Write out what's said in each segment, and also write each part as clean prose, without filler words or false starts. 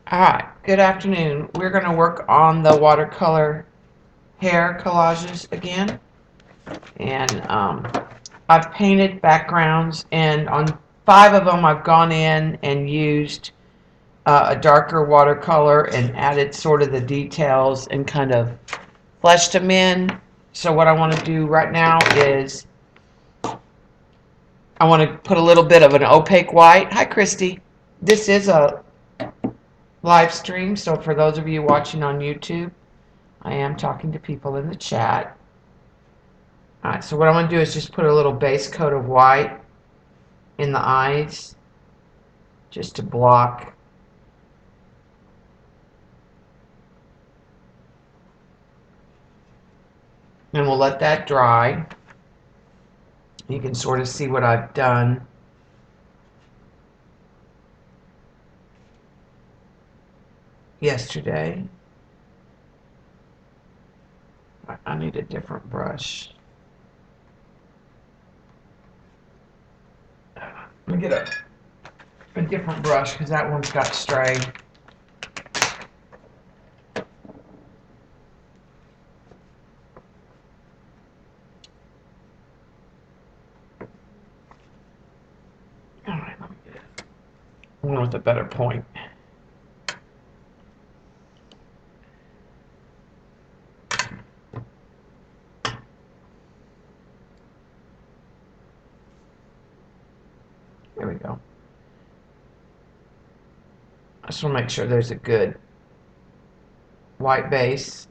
Alright, good afternoon. We're going to work on the watercolor hair collages again. And I've painted backgrounds, and on 5 of them I've gone in and used a darker watercolor and added sort of the details and kind of fleshed them in. So what I want to do right now is I want to put a little bit of an opaque white. Hi, Christy. This is a live stream, so for those of you watching on YouTube, I am talking to people in the chat. Alright, so what I'm going to do is just put a little base coat of white in the eyes, just to block. And we'll let that dry. You can sort of see what I've done. Yesterday. I need a different brush. Let me get a different brush because that one's got stray. Alright, let me get one with a better point. There we go. I just want to make sure there's a good white base.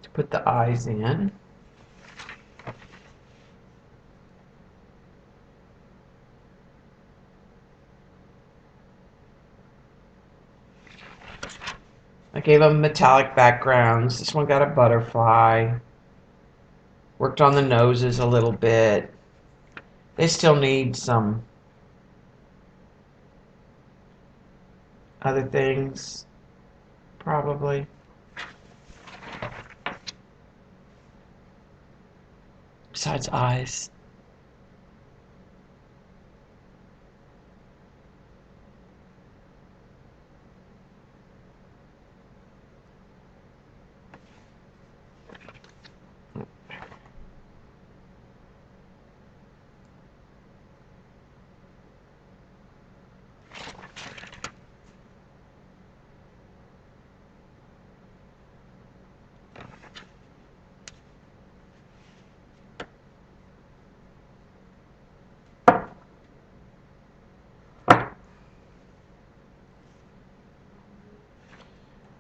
To put the eyes in. I gave them metallic backgrounds. This one got a butterfly. Worked on the noses a little bit. They still need some other things, probably. Besides eyes.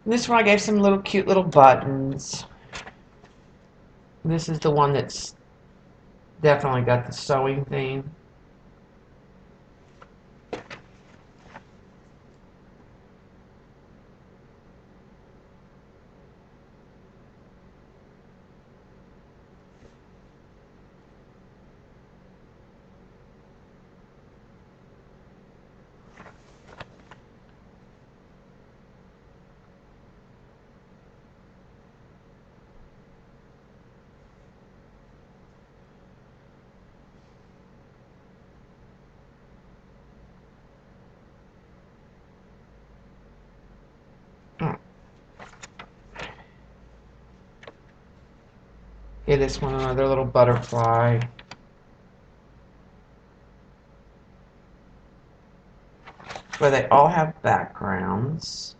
This one I gave some little cute little buttons. This is the one that's definitely got the sewing theme. Okay, this one, another little butterfly. Where they all have backgrounds.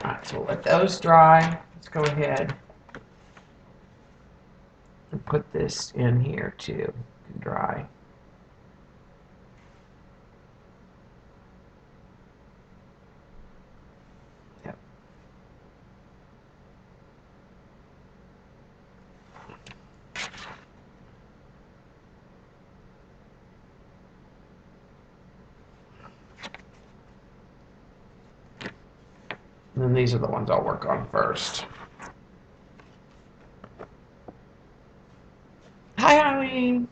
Alright, so we'll let those dry. Let's go ahead and put this in here too and dry. Yep. And then these are the ones I'll work on first. green.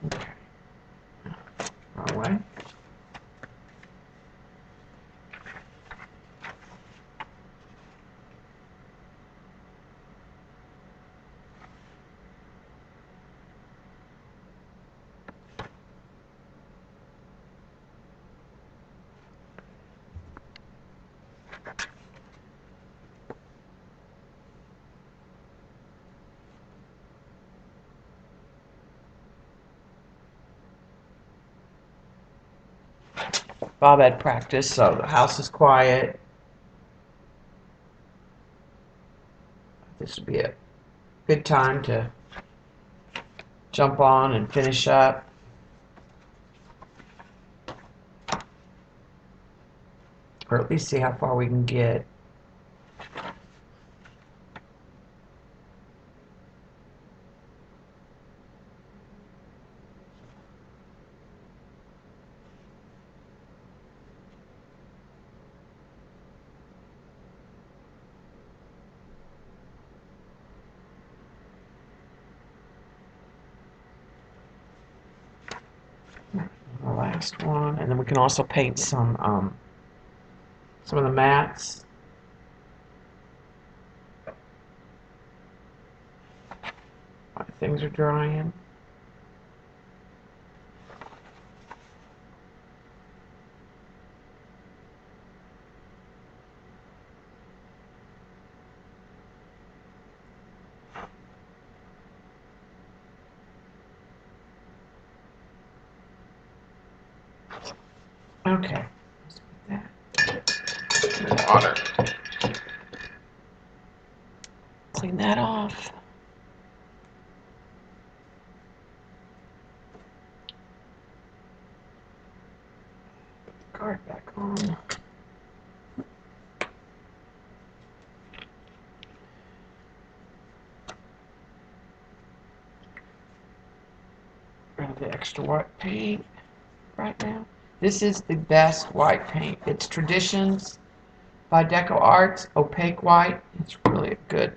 Okay. Wrong way. Bob had practice, so the house is quiet. This would be a good time to jump on and finish up. Or at least see how far we can get. The last one, and then we can also paint some of the mats. While things are drying. Okay. Water. Clean that off. Guard back on. Grab the extra white paint right now. This is the best white paint. It's Traditions by Deco Arts, opaque white. It's really a good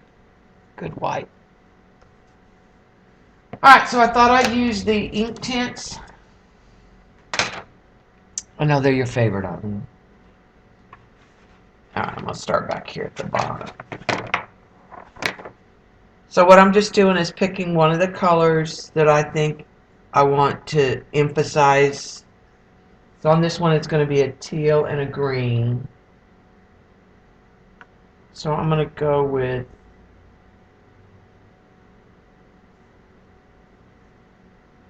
white. Alright, so I thought I'd use the ink tints. I know they're your favorite of them. Alright, I'm going to start back here at the bottom. So what I'm just doing is picking one of the colors that I think I want to emphasize. So on this one it's going to be a teal and a green. So I'm going to go with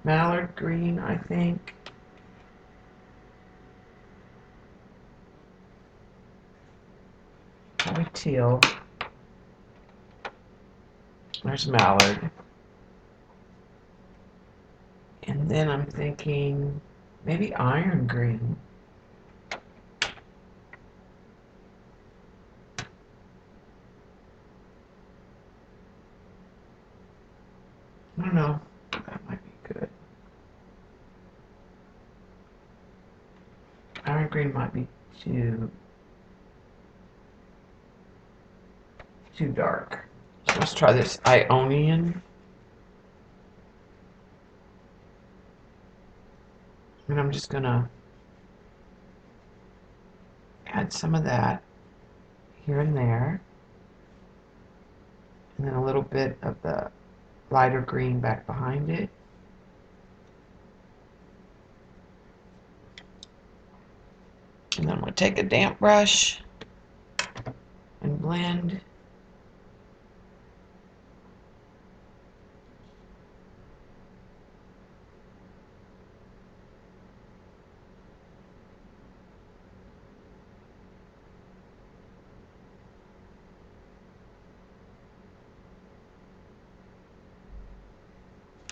mallard green, I think. Probably teal. There's mallard. And then I'm thinking maybe iron green. I don't know. That might be good. Iron green might be too dark. So let's try this Ionian. And I'm just gonna add some of that here and there. And then a little bit of the lighter green back behind it. And then I'm going to take a damp brush and blend.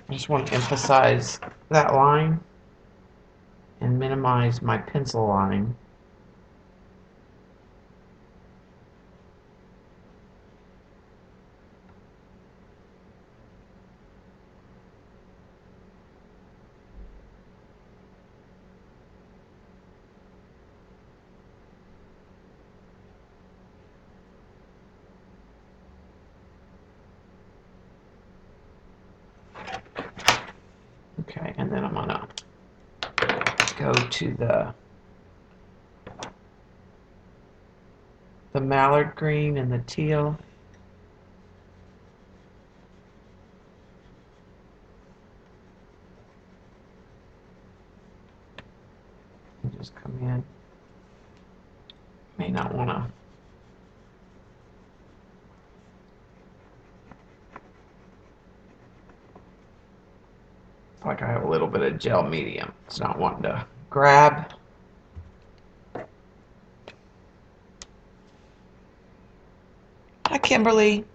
I just want to emphasize that line and minimize my pencil line. Okay, and then I'm gonna go to the mallard green and the teal. And just come in. May not want to. It's like I have a little bit of gel medium. It's not wanting to grab. Hi, Kimberly.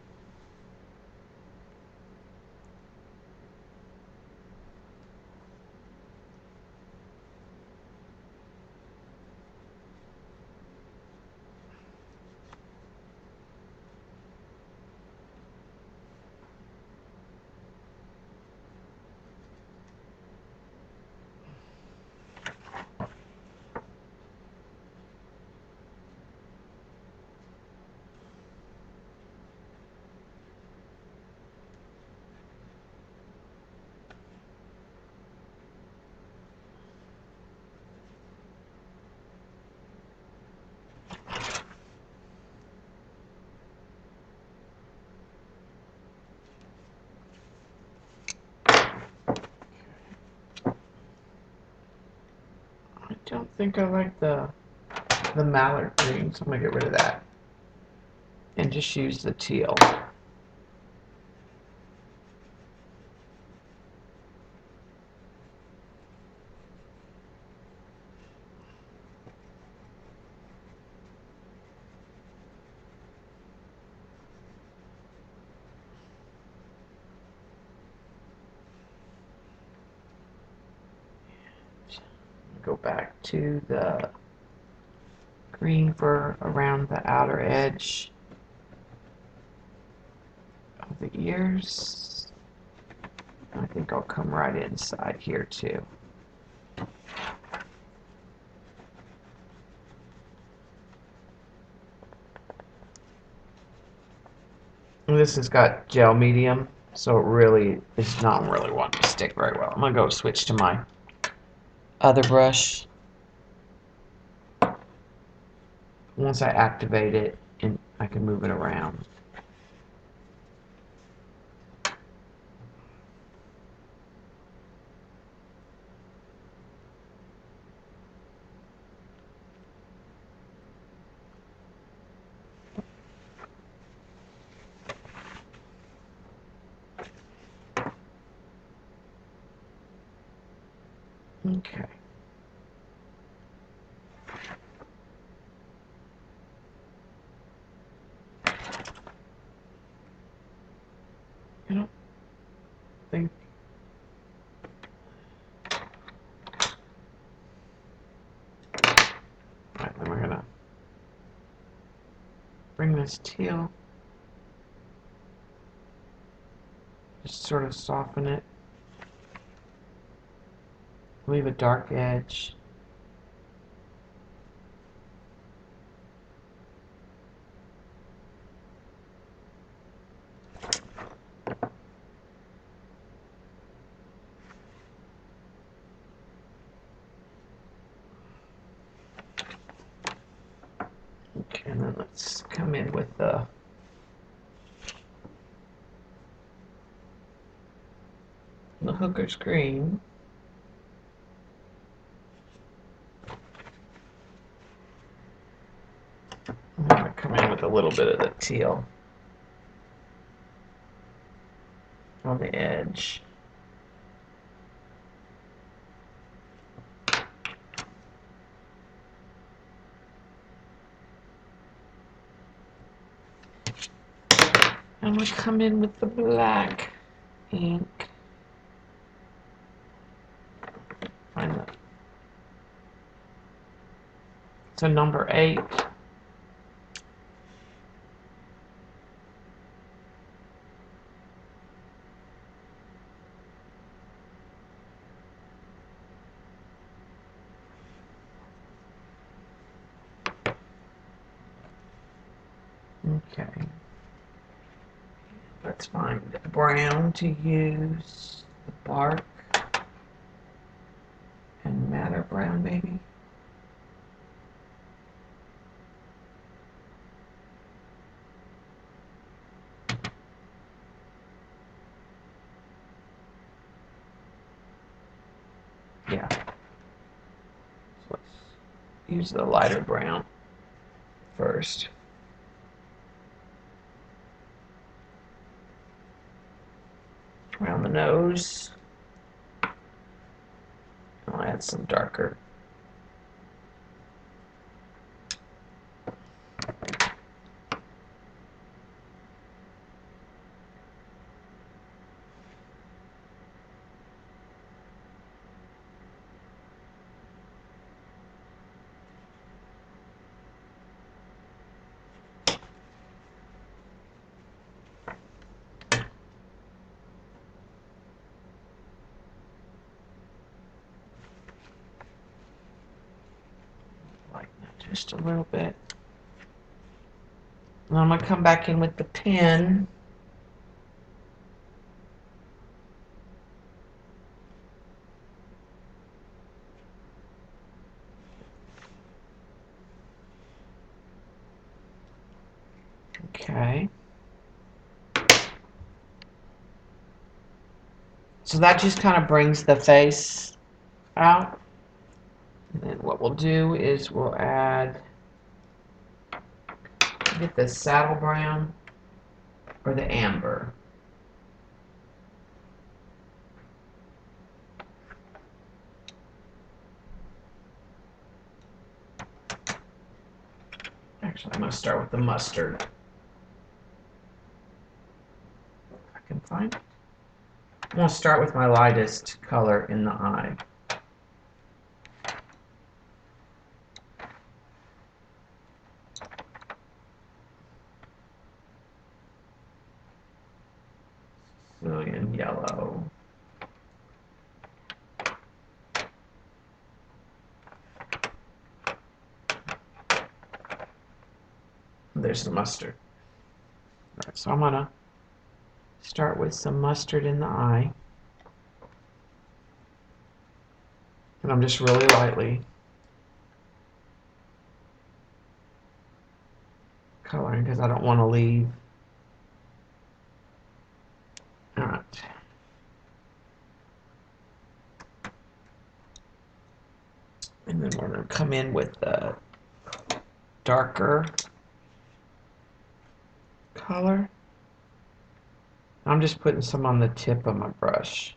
I don't think I like the mallard green, so I'm gonna get rid of that and just use the teal. Go back to the green for around the outer edge of the ears. I think I'll come right inside here too. And this has got gel medium, so it really is not really wanting to stick very well. I'm gonna go switch to my other brush. Once I activate it, and I can move it around. Okay. I don't think. Alright, then we're gonna bring this teal. Just sort of soften it. Leave a dark edge. Okay, and then let's come in with the hooker's green. I'm going to come in with a little bit of the teal on the edge. I'm going to come in with the black ink. So number 8. Okay. Let's find brown to use. The bark. And madder brown, maybe. Yeah. So let's use the lighter brown first. Around the nose. I'll add some darker. Lighten that just a little bit. And I'm going to come back in with the pen. Okay. So that just kind of brings the face out. And then what we'll do is we'll add, get the saddle brown or the amber. Actually, I'm going to start with the mustard. If I can find it. I'm going to start with my lightest color in the eye. Sicilian yellow. There's the mustard. All right, so I'm going to start with some mustard in the eye. And I'm just really lightly coloring because I don't want to leave. All right. And then we're going to come in with the darker color. I'm just putting some on the tip of my brush.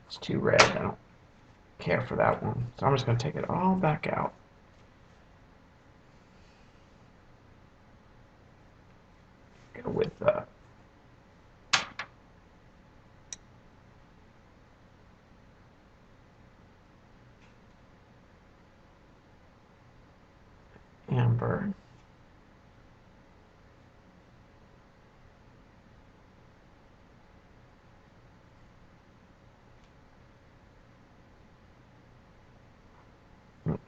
It's too red. I don't care for that one. So I'm just going to take it all back out. Go with the amber.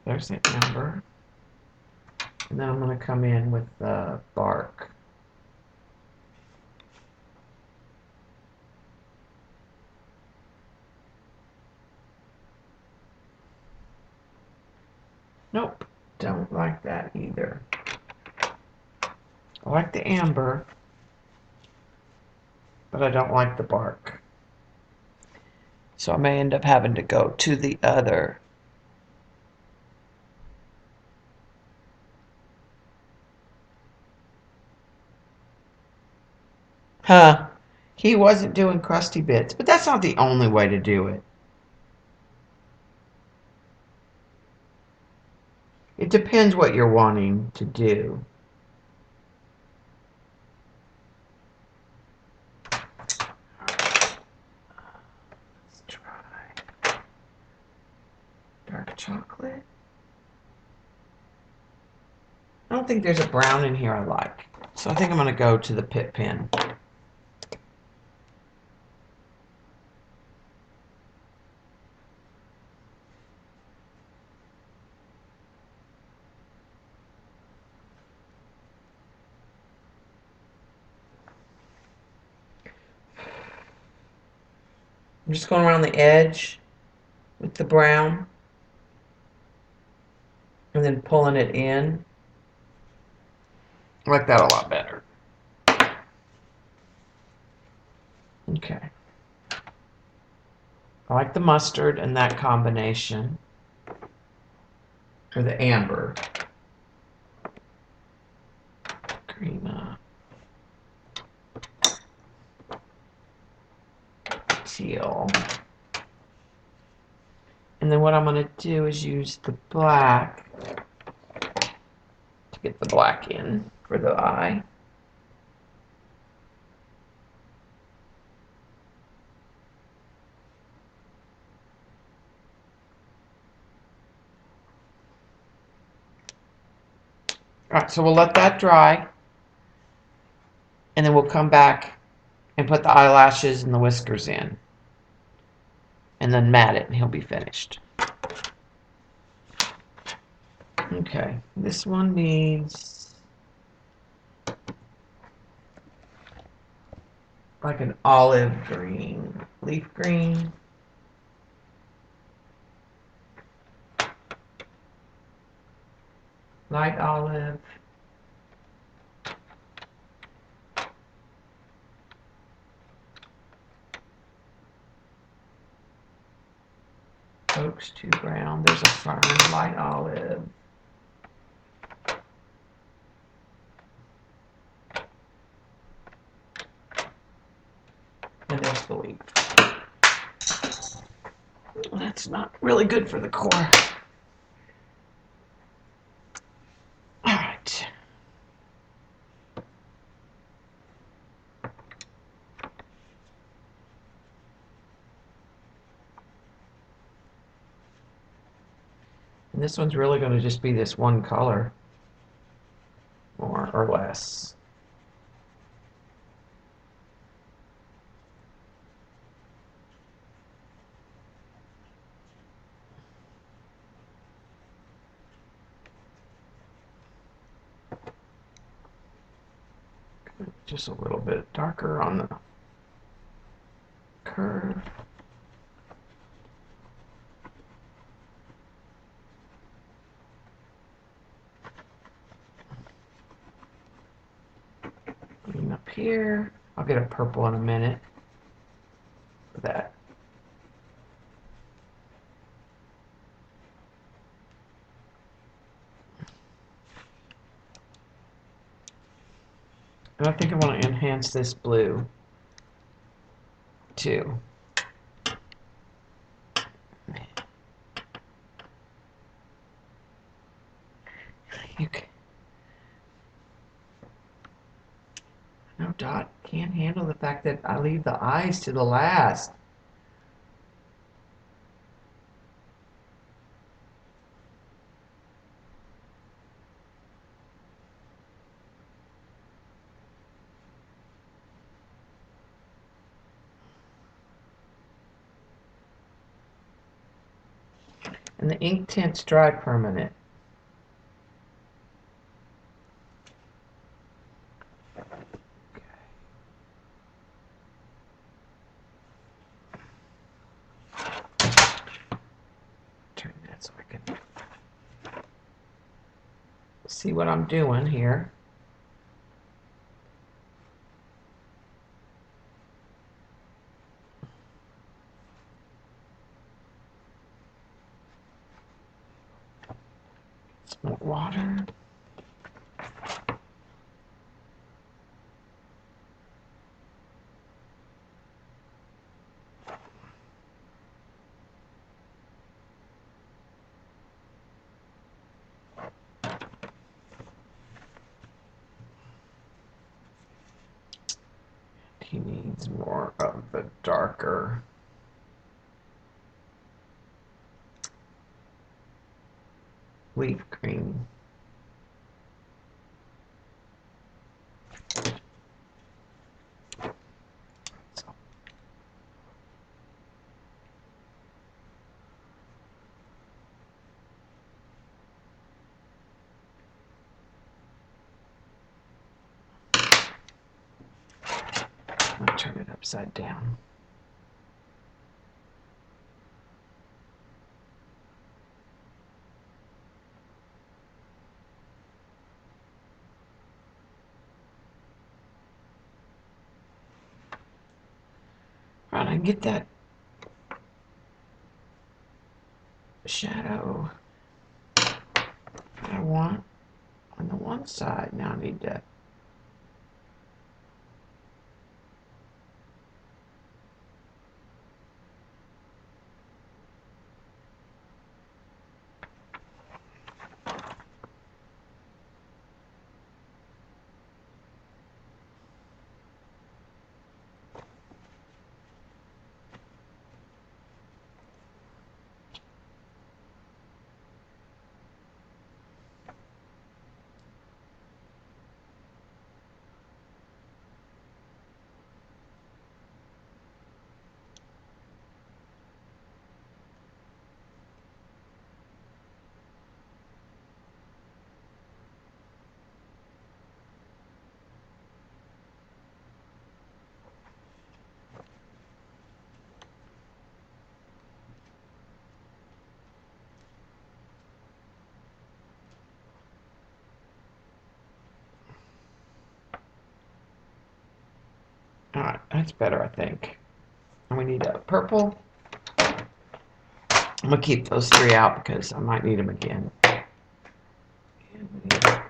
There's the amber. And then I'm going to come in with the bark. Nope, don't like that either. I like the amber, but I don't like the bark. So I may end up having to go to the other. Huh. He wasn't doing crusty bits, but that's not the only way to do it. It depends what you're wanting to do. chocolate. I don't think there's a brown in here I like. So I think I'm going to go to the Pit Pen. I'm just going around the edge with the brown and then pulling it in. I like that a lot better. Okay. I like the mustard and that combination. Or the amber. Green, teal. And then what I'm going to do is use the black to get the black in for the eye. Alright, so we'll let that dry. And then we'll come back and put the eyelashes and the whiskers in. And then mat it and he'll be finished. Okay, this one needs like an olive green, leaf green. Light olive. Oak's too brown. There's a fern, light olive. And there's the leaf. That's not really good for the core. Alright. And this one's really going to just be this one color, more or less. Just a little bit darker on the curve. Green up here. I'll get a purple in a minute for that. And I think I want to enhance this blue too. You can, no, Dot can't handle the fact that I leave the eyes to the last. And the ink tints dry permanent. Turn that so I can see what I'm doing here. Some more water. He needs more of the darker. wheat green. I'll turn it upside down. Right, I can get that shadow I want on the one side. Now I need to Alright, that's better, I think. And we need a purple. I'm going to keep those three out because I might need them again. And we need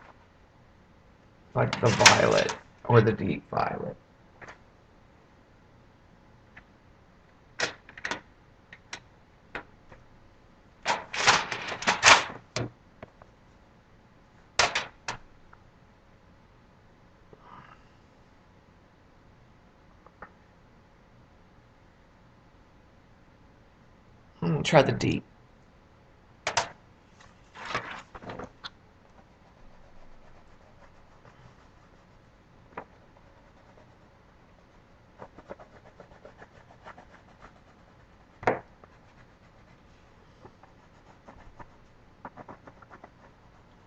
like the violet or the deep violet. I'm going to try the deep.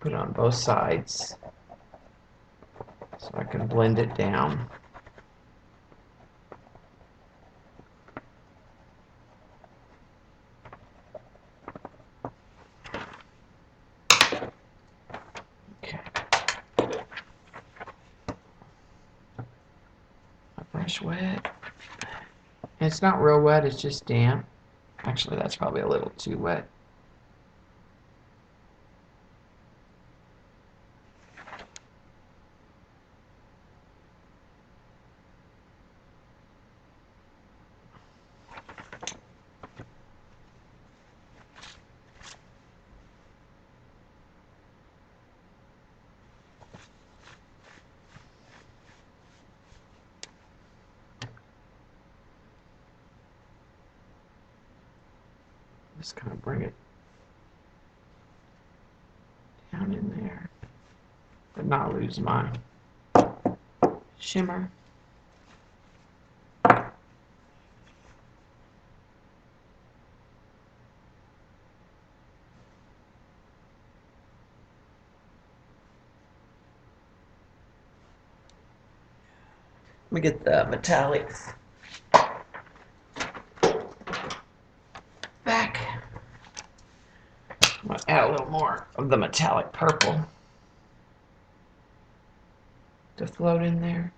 Put it on both sides so I can blend it down. Okay. My brush wet. And it's not real wet, it's just damp. Actually, that's probably a little too wet. Just kind of bring it down in there, but not lose my shimmer. Let me get the metallics back. I'm going to add a little more of the metallic purple to float in there.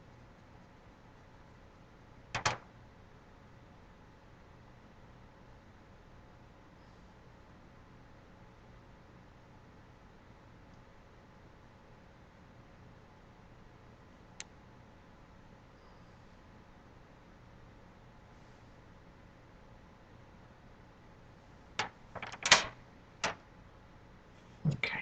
Okay.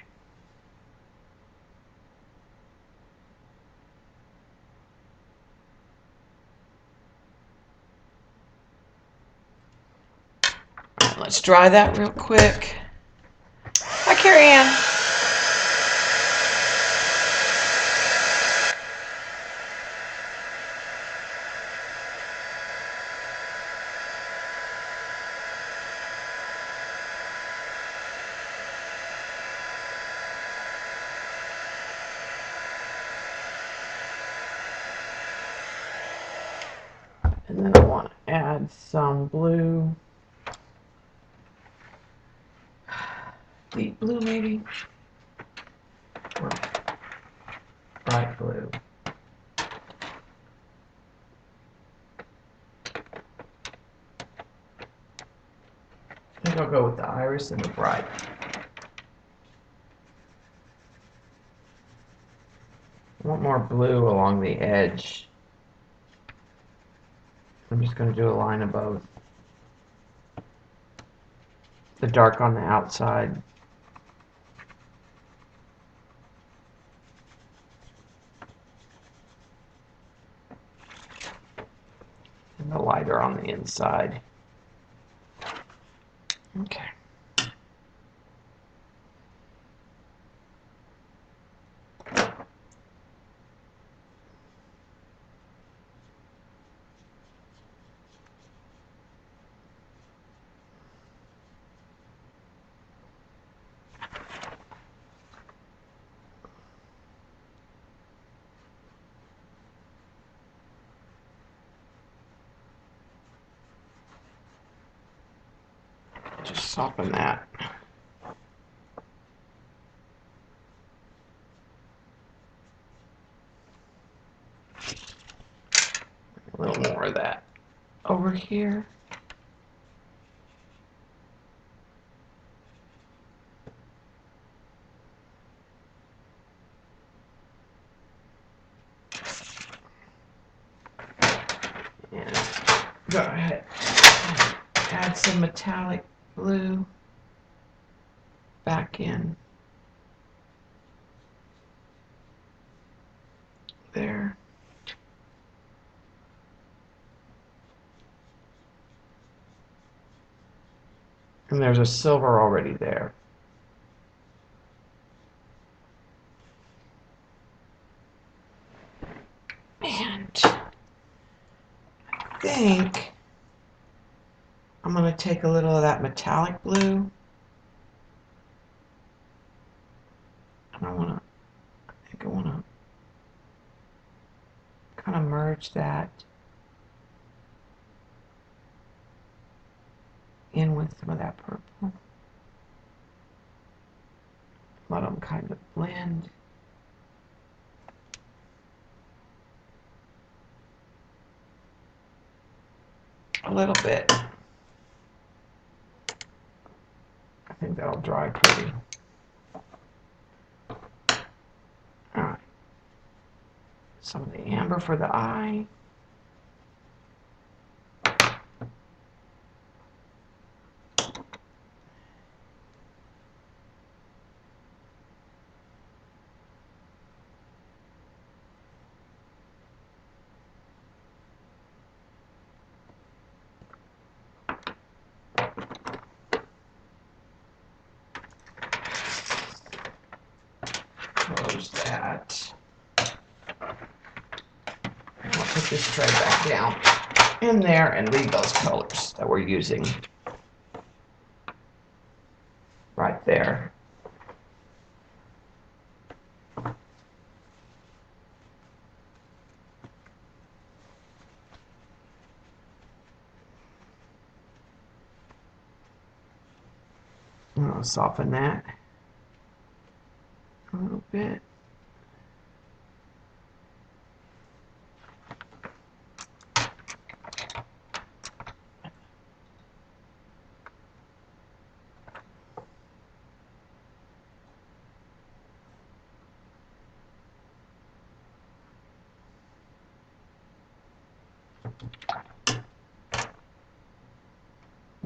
Let's dry that real quick. Hi, Carrie Ann. And then I want to add some blue. Deep blue, maybe? Or bright blue. I think I'll go with the iris and the bright. I want more blue along the edge. I'm just going to do a line of both. The dark on the outside. And the lighter on the inside. Okay. Just soften that. A little more of that over here. And go ahead. Add some metallic blue back in there. And there's a silver already there. And I think I'm going to take a little of that metallic blue. And I think I want to kind of merge that in with some of that purple. Let them kind of blend. A little bit. I think that'll dry pretty. Alright. Some of the amber for the eye. Close that. I'll put this tray back down in there and leave those colors that we're using right there. I'll soften that a little bit.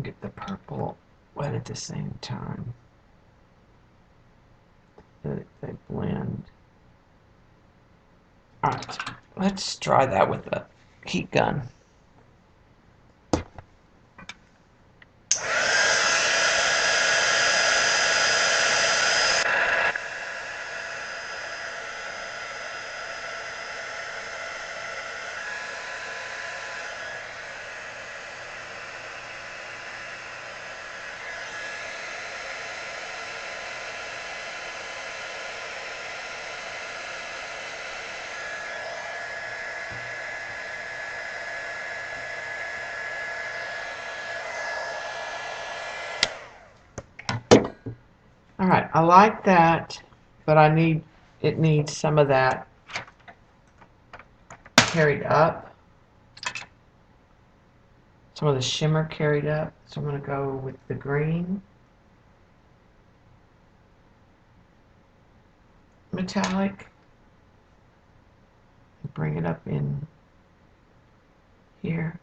Get the purple wet at the same time. They blend. Alright, let's try that with the heat gun. All right, I like that, but it needs some of that carried up. Some of the shimmer carried up. So I'm going to go with the green metallic. Bring it up in here.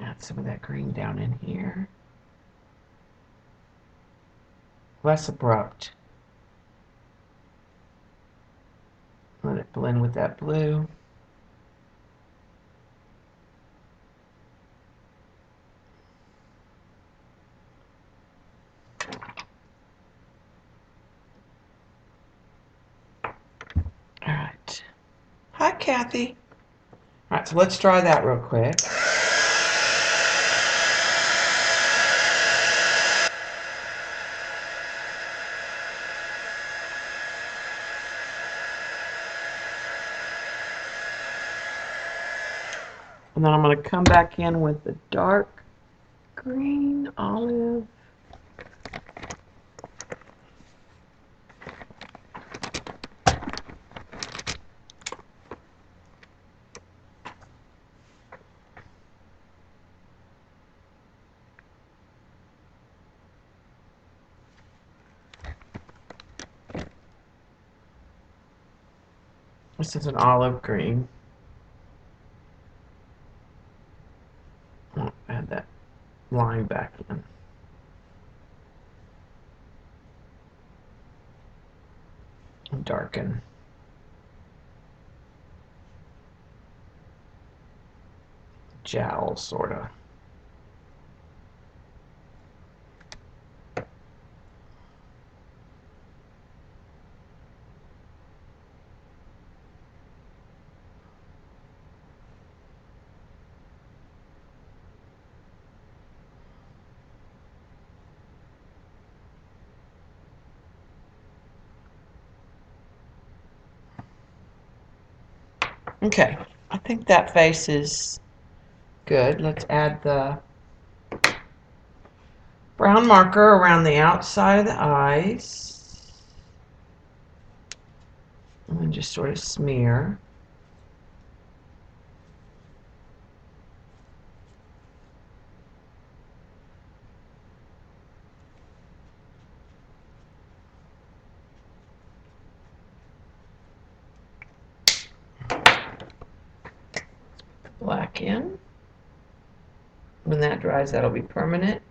Add some of that green down in here. Less abrupt. Let it blend with that blue. All right. Hi, Kathy. All right, so let's try that real quick. And then I'm going to come back in with the dark green olive. This is an olive green. I'll add that line back in. And darken. Jowl, sort of. Okay, I think that face is good. Let's add the brown marker around the outside of the eyes. And then just sort of smear. Black in. When that dries, that'll be permanent.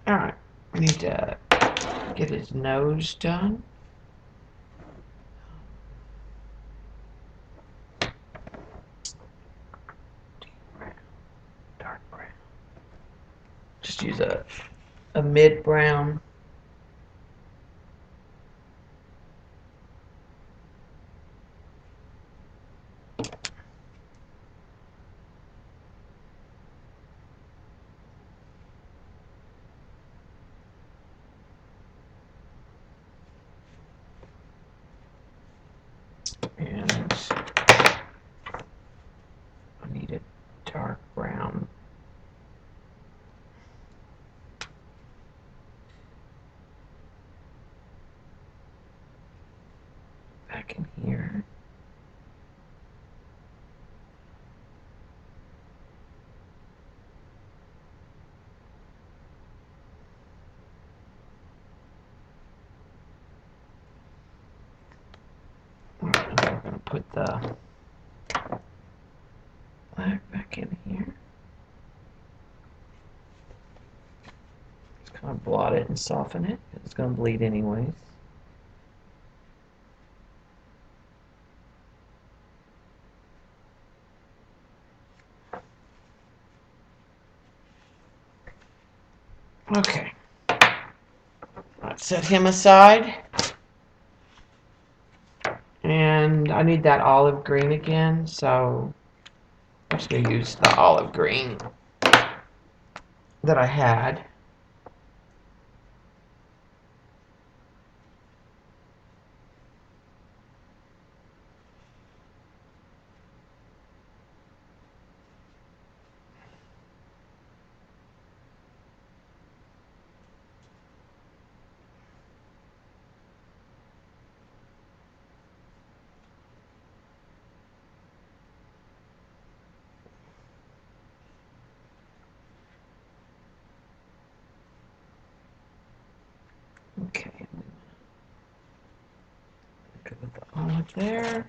All right, we need to get his nose done. Dark brown. Just use a mid brown. And I need a dark brown. Back in here. And we're going to put the black back in here. Just kind of blot it and soften it. It's going to bleed anyways. Okay. Let's set him aside. And I need that olive green again, so I'm just going to use the olive green that I had. Okay, go with the olive there.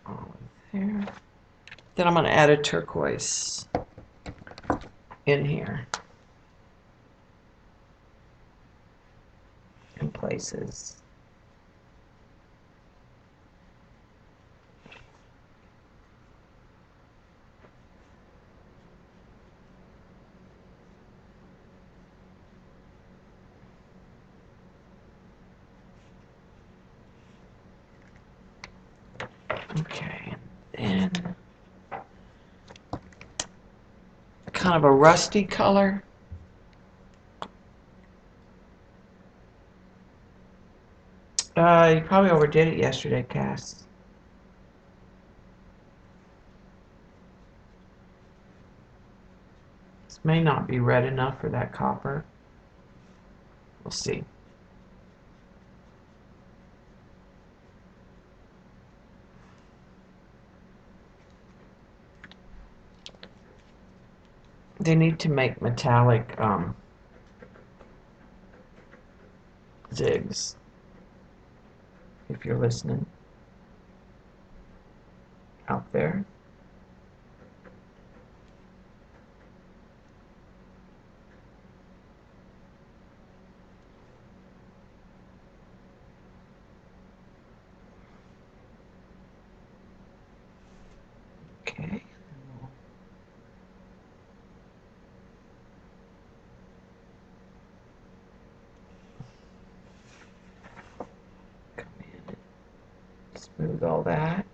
Olive there. Then I'm going to add a turquoise in here in places. Okay, and then kind of a rusty color. You probably overdid it yesterday, Cass. This may not be red enough for that copper. We'll see. They need to make metallic zigs, if you're listening out there. Okay. Come in and smooth all that.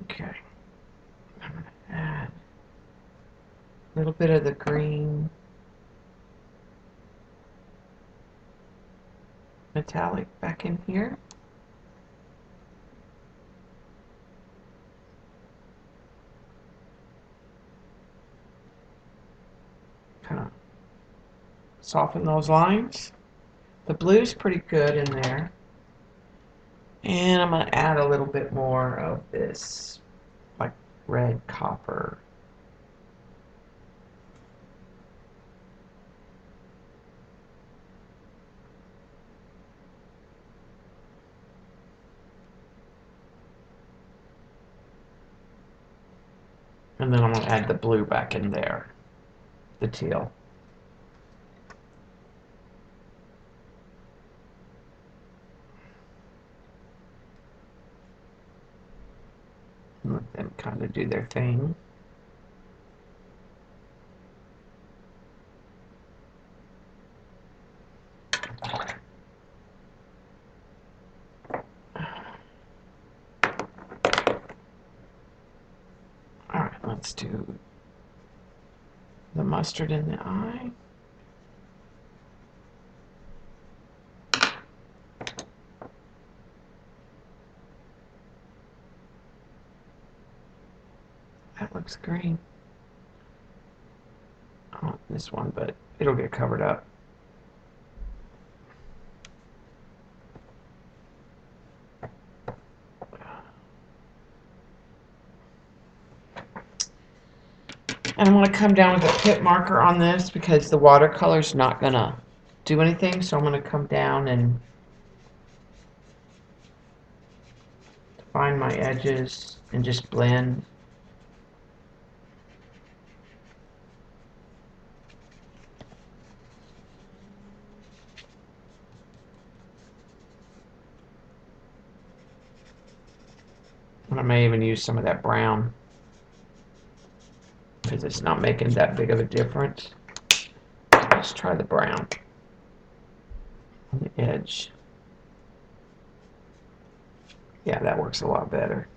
Okay. I'm going to add a little bit of the green metallic back in here. Kind of soften those lines. The blue's pretty good in there. And I'm going to add a little bit more of this, like red copper. And then I'm going to add the blue back in there, the teal. Let them kind of do their thing. Alright, let's do the mustard in the eye. That looks green. I want this one, but it'll get covered up. And I'm going to come down with a pit marker on this because the watercolor's not going to do anything. So I'm going to come down and find my edges and just blend. And I may even use some of that brown because it's not making that big of a difference. Let's try the brown on the edge. Yeah, that works a lot better.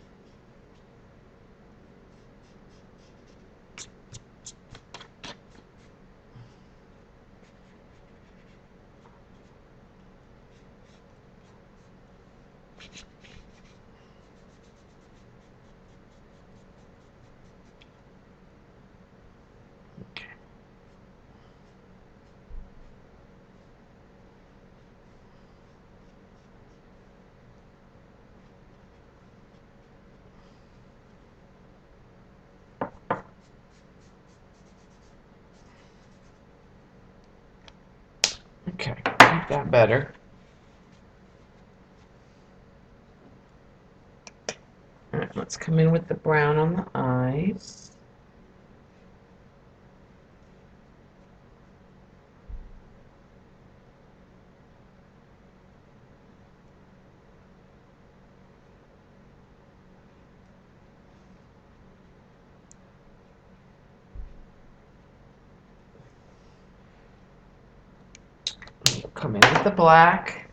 Okay, I think that better. Alright, let's come in with the brown on the eyes. Come in with the black.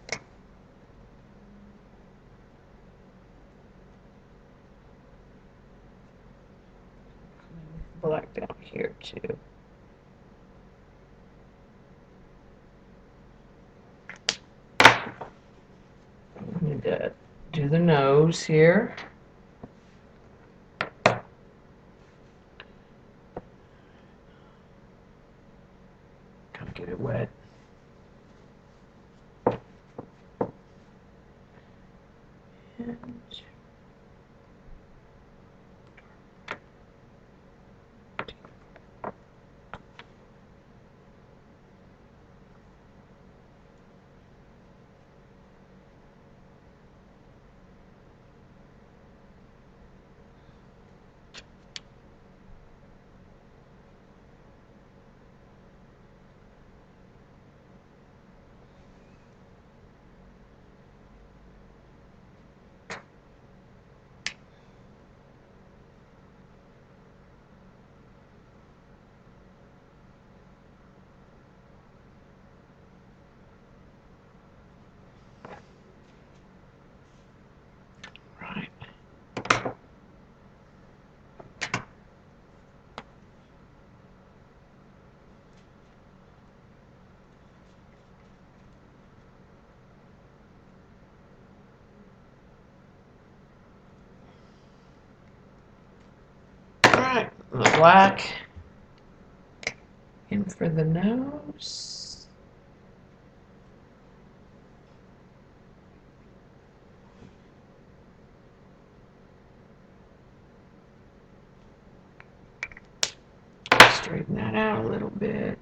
Black down here too. Need to do the nose here. Gotta get it wet. And right. Alright, the black in for the nose. Straighten that out a little bit.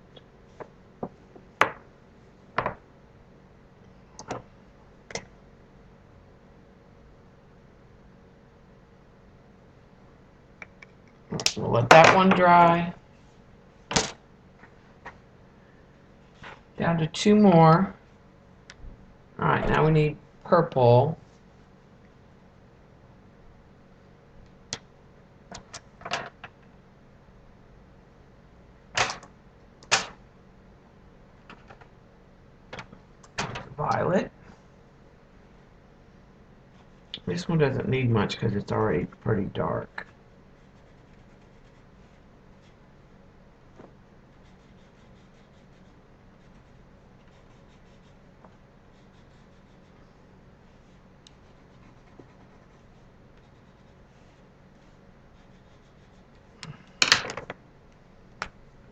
We'll let that one dry. Down to two more. Alright, now we need purple. Violet. This one doesn't need much because it's already pretty dark.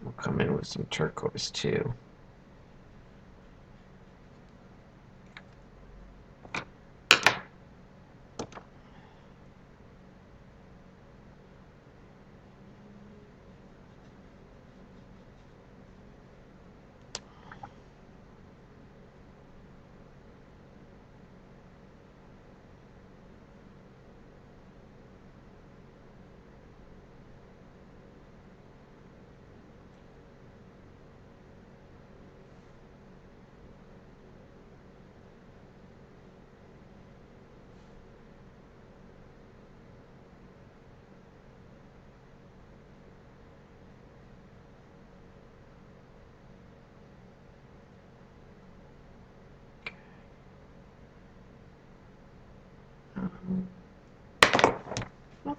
We'll come in with some turquoise too.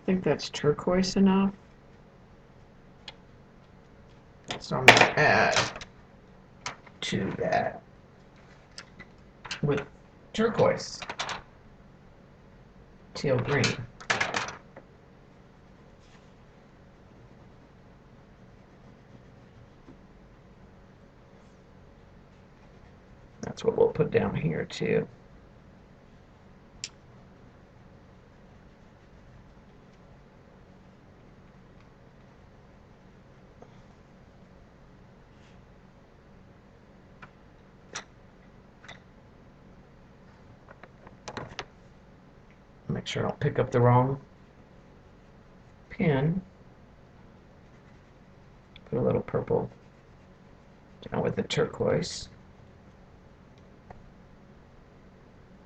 I think that's turquoise enough. So I'm going to add to that with turquoise, teal green. That's what we'll put down here too. Make sure I don't pick up the wrong pin. Put a little purple down with the turquoise.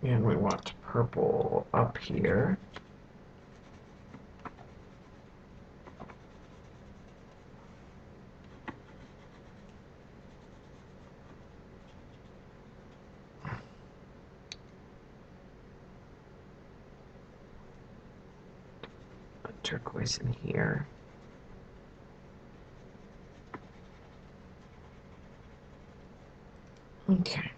And we want purple up here. Turquoise in here. Okay.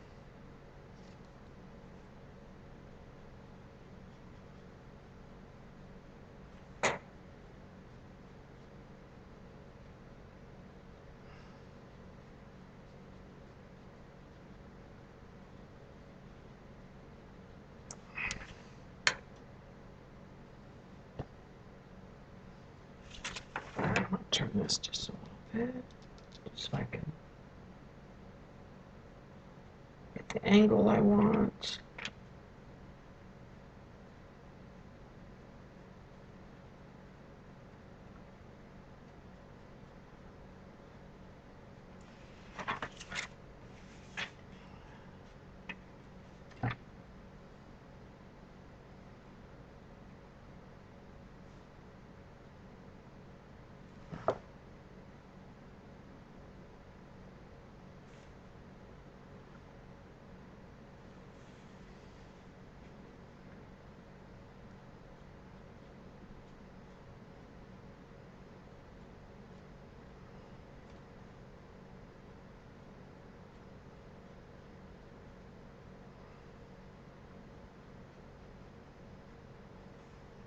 I'm going to turn this just a little bit, just so I can get the angle I want.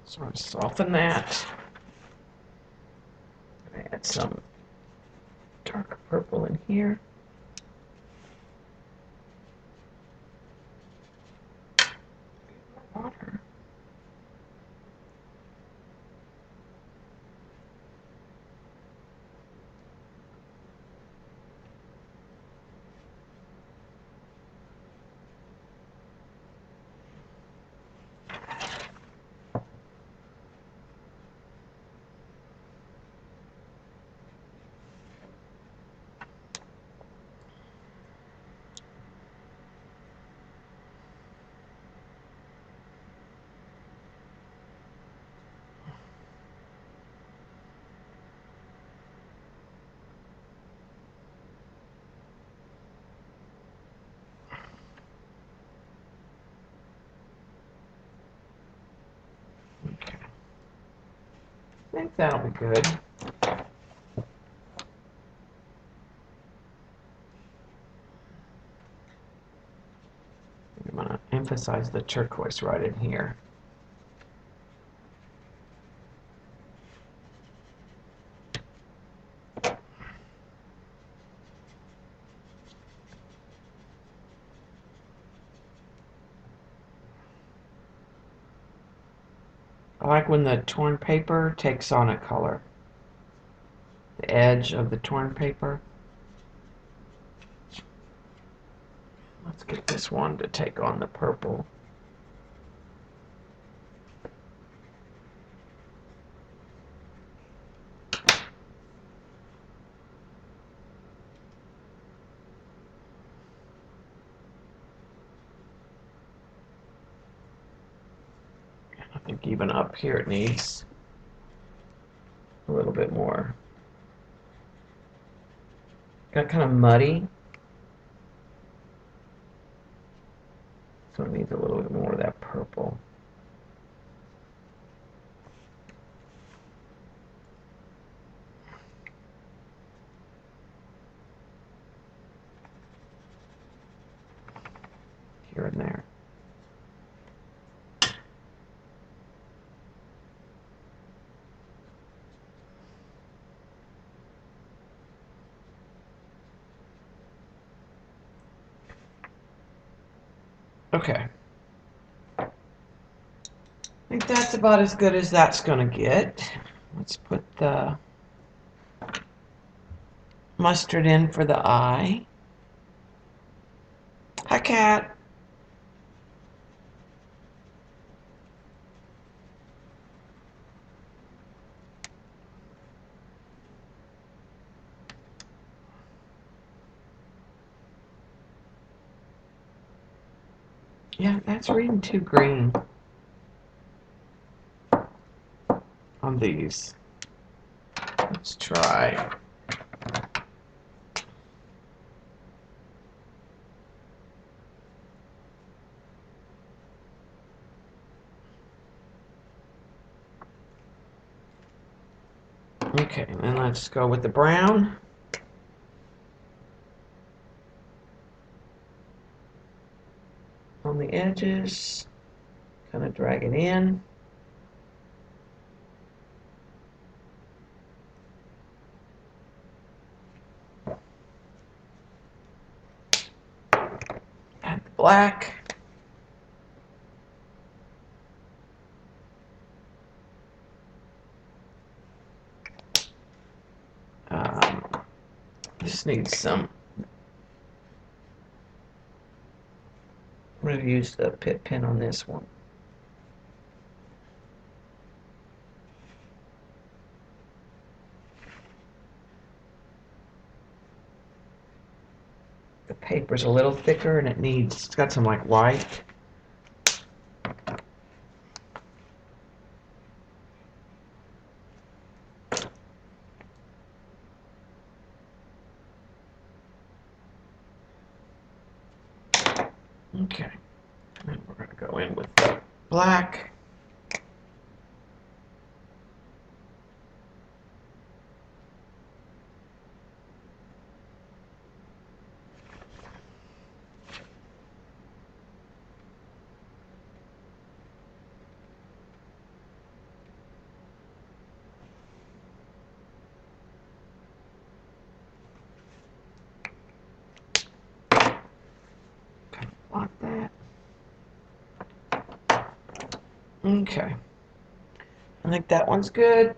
So I'm going to soften that. Add some darker purple in here. Water. Okay. I think that'll be good. I'm going to emphasize the turquoise right in here. I like when the torn paper takes on a color. The edge of the torn paper. Let's get this one to take on the purple. I think even up here it needs a little bit more. Got kind of muddy, so it needs a little bit more of that purple. here and there. Okay. I think that's about as good as that's going to get. Let's put the mustard in for the eye. Hi, cat. Yeah, that's reading too green on these. Let's try. Okay, and then let's go with the brown. On the edges, kind of drag it in. Add the black. Just needs some. I'm going to use the pit pen on this one. The paper's a little thicker and it's got some like white. Okay, and we're going to go in with the black. Like that. Okay. I think that one's good.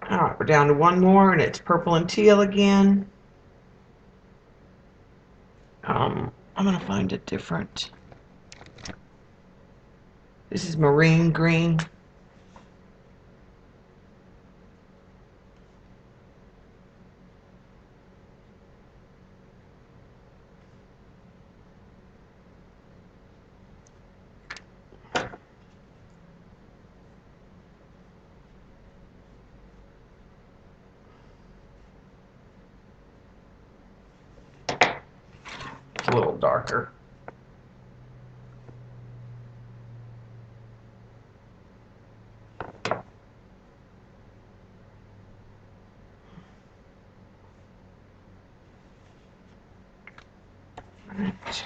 Alright, we're down to one more and it's purple and teal again. I'm going to find a different. This is marine green. It's a little darker. Right.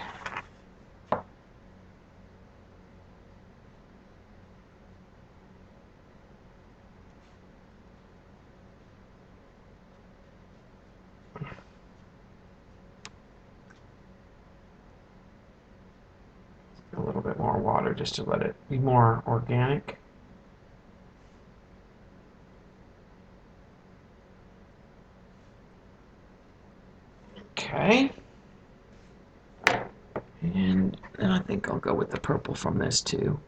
A little bit more water just to let it be more organic. Okay. And then I think I'll go with the purple from this too.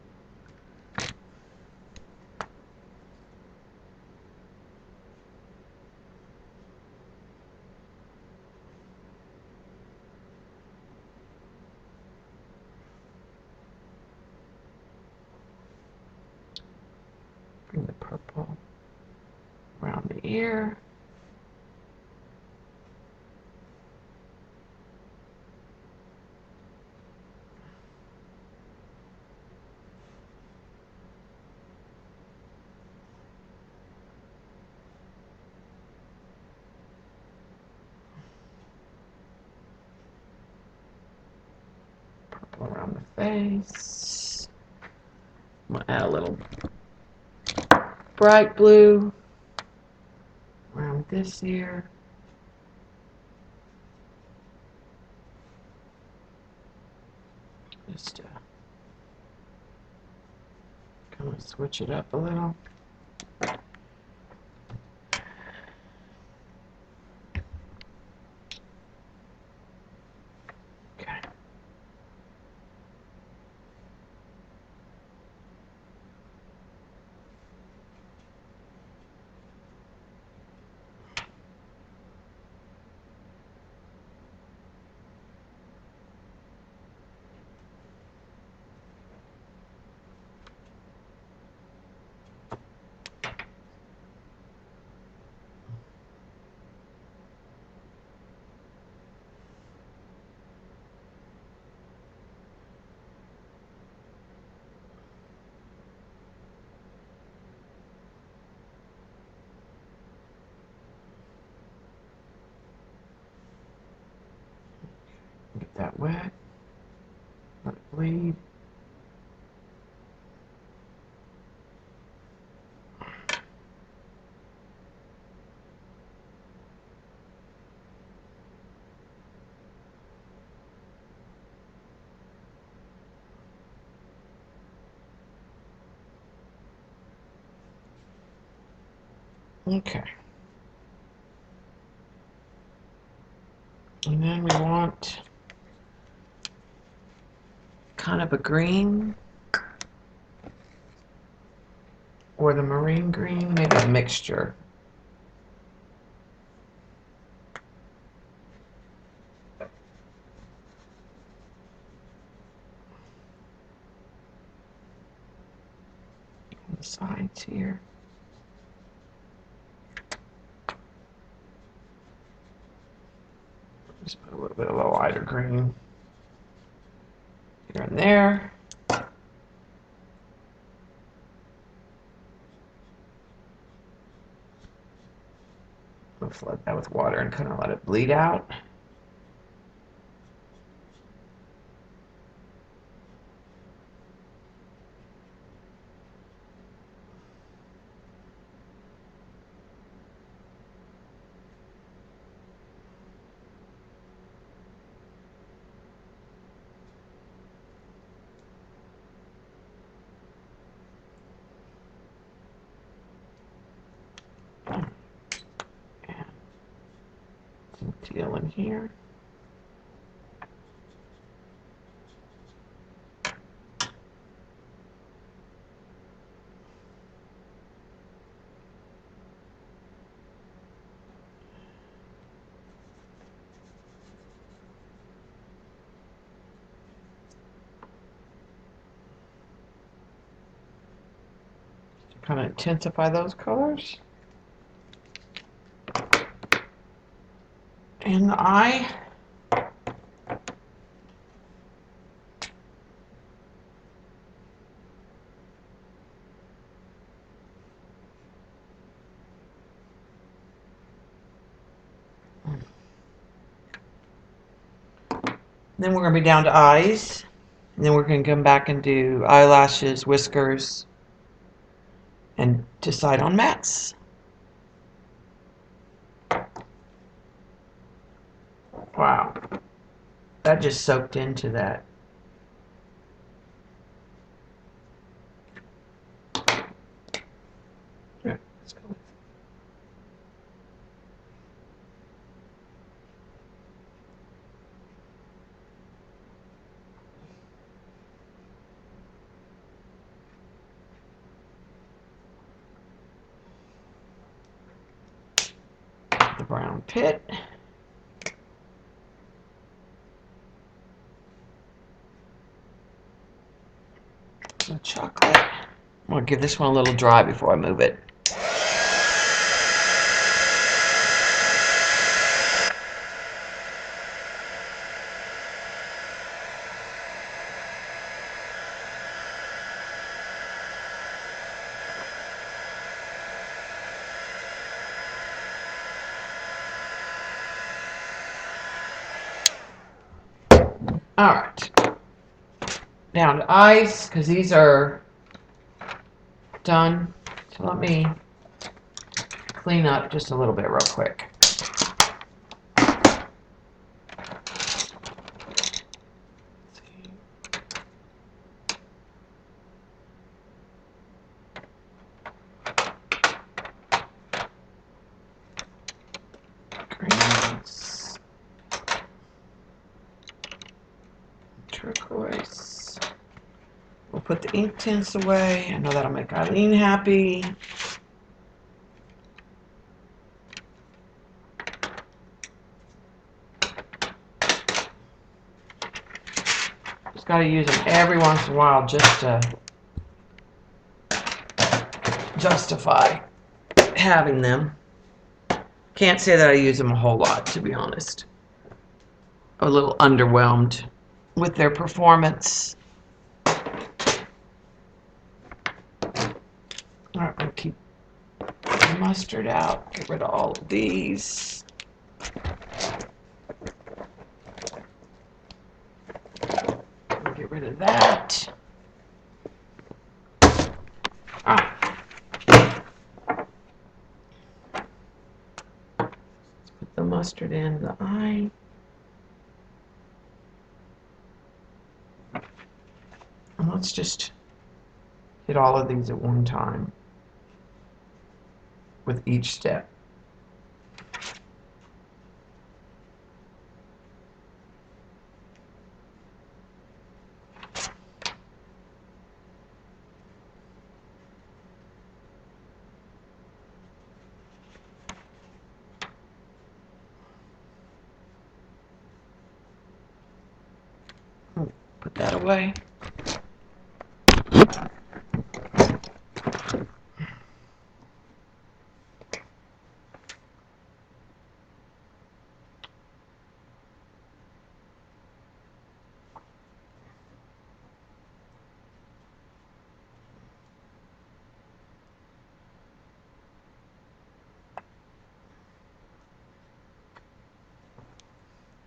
Bring the purple around the ear. face. I'm going to add a little bright blue around this ear. Just kind of switch it up a little. Okay. Get that wet. Let it bleed. Okay. And then we want kind of a green or the marine green, maybe a mixture. On the sides here. Just put a little bit of a lighter green here and there. We'll flood that with water and kind of let it bleed out. Some teal in here. Kind of intensify those colors. And the eye. Then we're going to be down to eyes. And then we're going to come back and do eyelashes, whiskers, and decide on mattes. Wow. That just soaked into that. Yeah, let's go. The brown pit. The chocolate. I'm going to give this one a little dry before I move it. Alright. down to ice because these are done. So let me clean up just a little bit real quick. Greens, turquoise. We'll put the ink tints away. I know that'll make Eileen happy. Just got to use them every once in a while just to justify having them. Can't say that I use them a whole lot, to be honest. I'm a little underwhelmed with their performance. Alright, we'll keep the mustard out. Get rid of all of these. Get rid of that. Ah. Let's put the mustard in the eye. And let's just hit all of these at one time with each step. Put that away.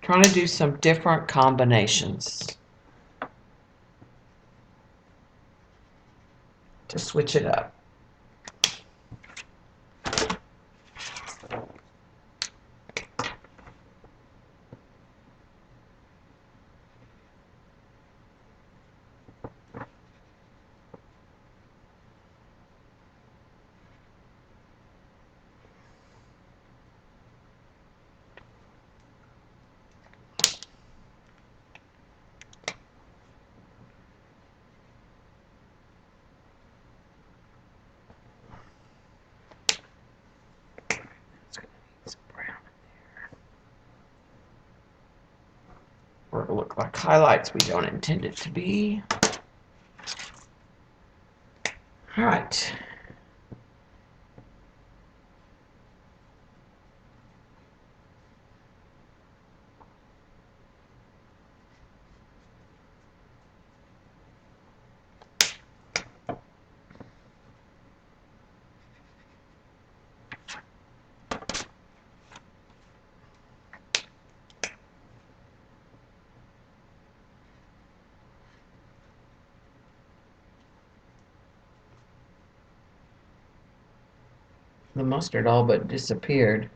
Trying to do some different combinations to switch it up. Or it'll look like highlights. We don't intend it to be. All right. The mustard all but disappeared.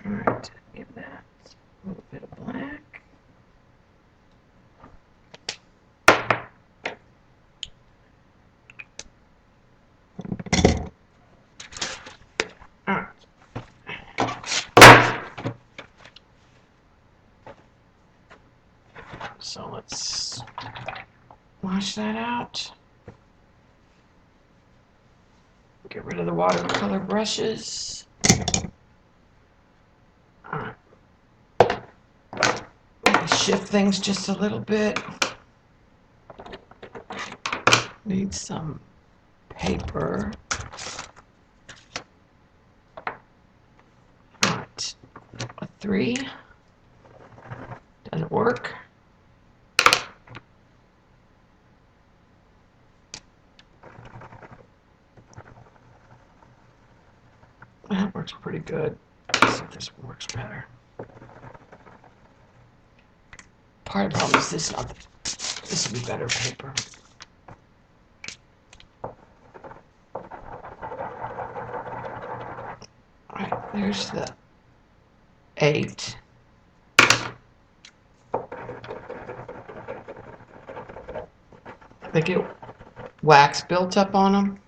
Alright, give that a little bit of black. Alright. So let's wash that out. Get rid of the watercolor brushes. Alright. shift things just a little bit. Need some paper. Right. A 3. Doesn't work. That works pretty good. Let's see if this one works better. Part of the problem is this would be better paper. Alright, there's the 8. They get wax built up on them.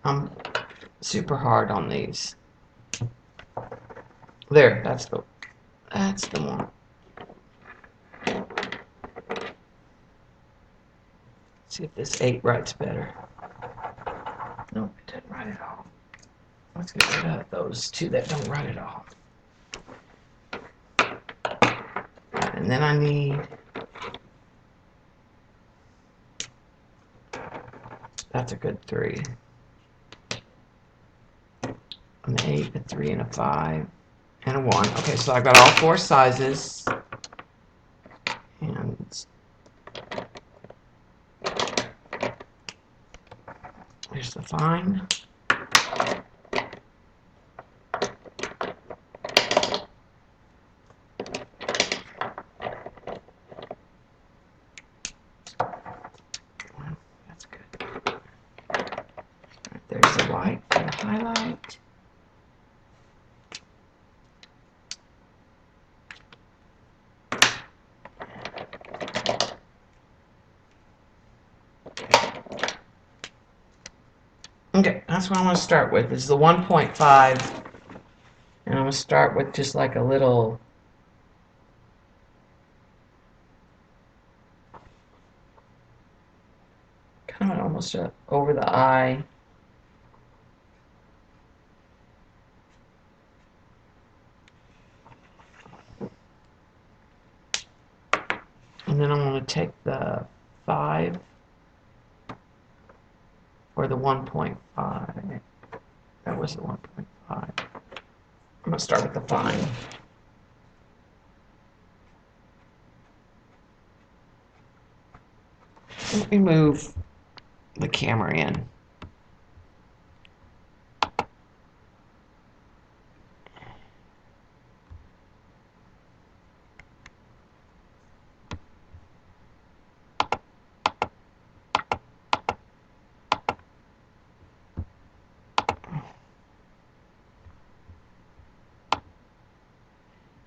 I'm super hard on these. There, that's the one. See if this 8 writes better. Nope, it didn't write at all. Let's get rid of those 2 that don't write at all. And then I need, that's a good 3. An 8, a 3, and a 5, and a 1. Okay, so I got all 4 sizes. And here's the fine. That's good. Right, there's the white and the highlight. Okay, that's what I'm going to start with. This is the 1.5. And I'm going to start with just like a little kind of almost over the eye. And then I'm going to take the 5 or the 1.5. That was the 1.5. I'm going to start with the fine. Let me move the camera in.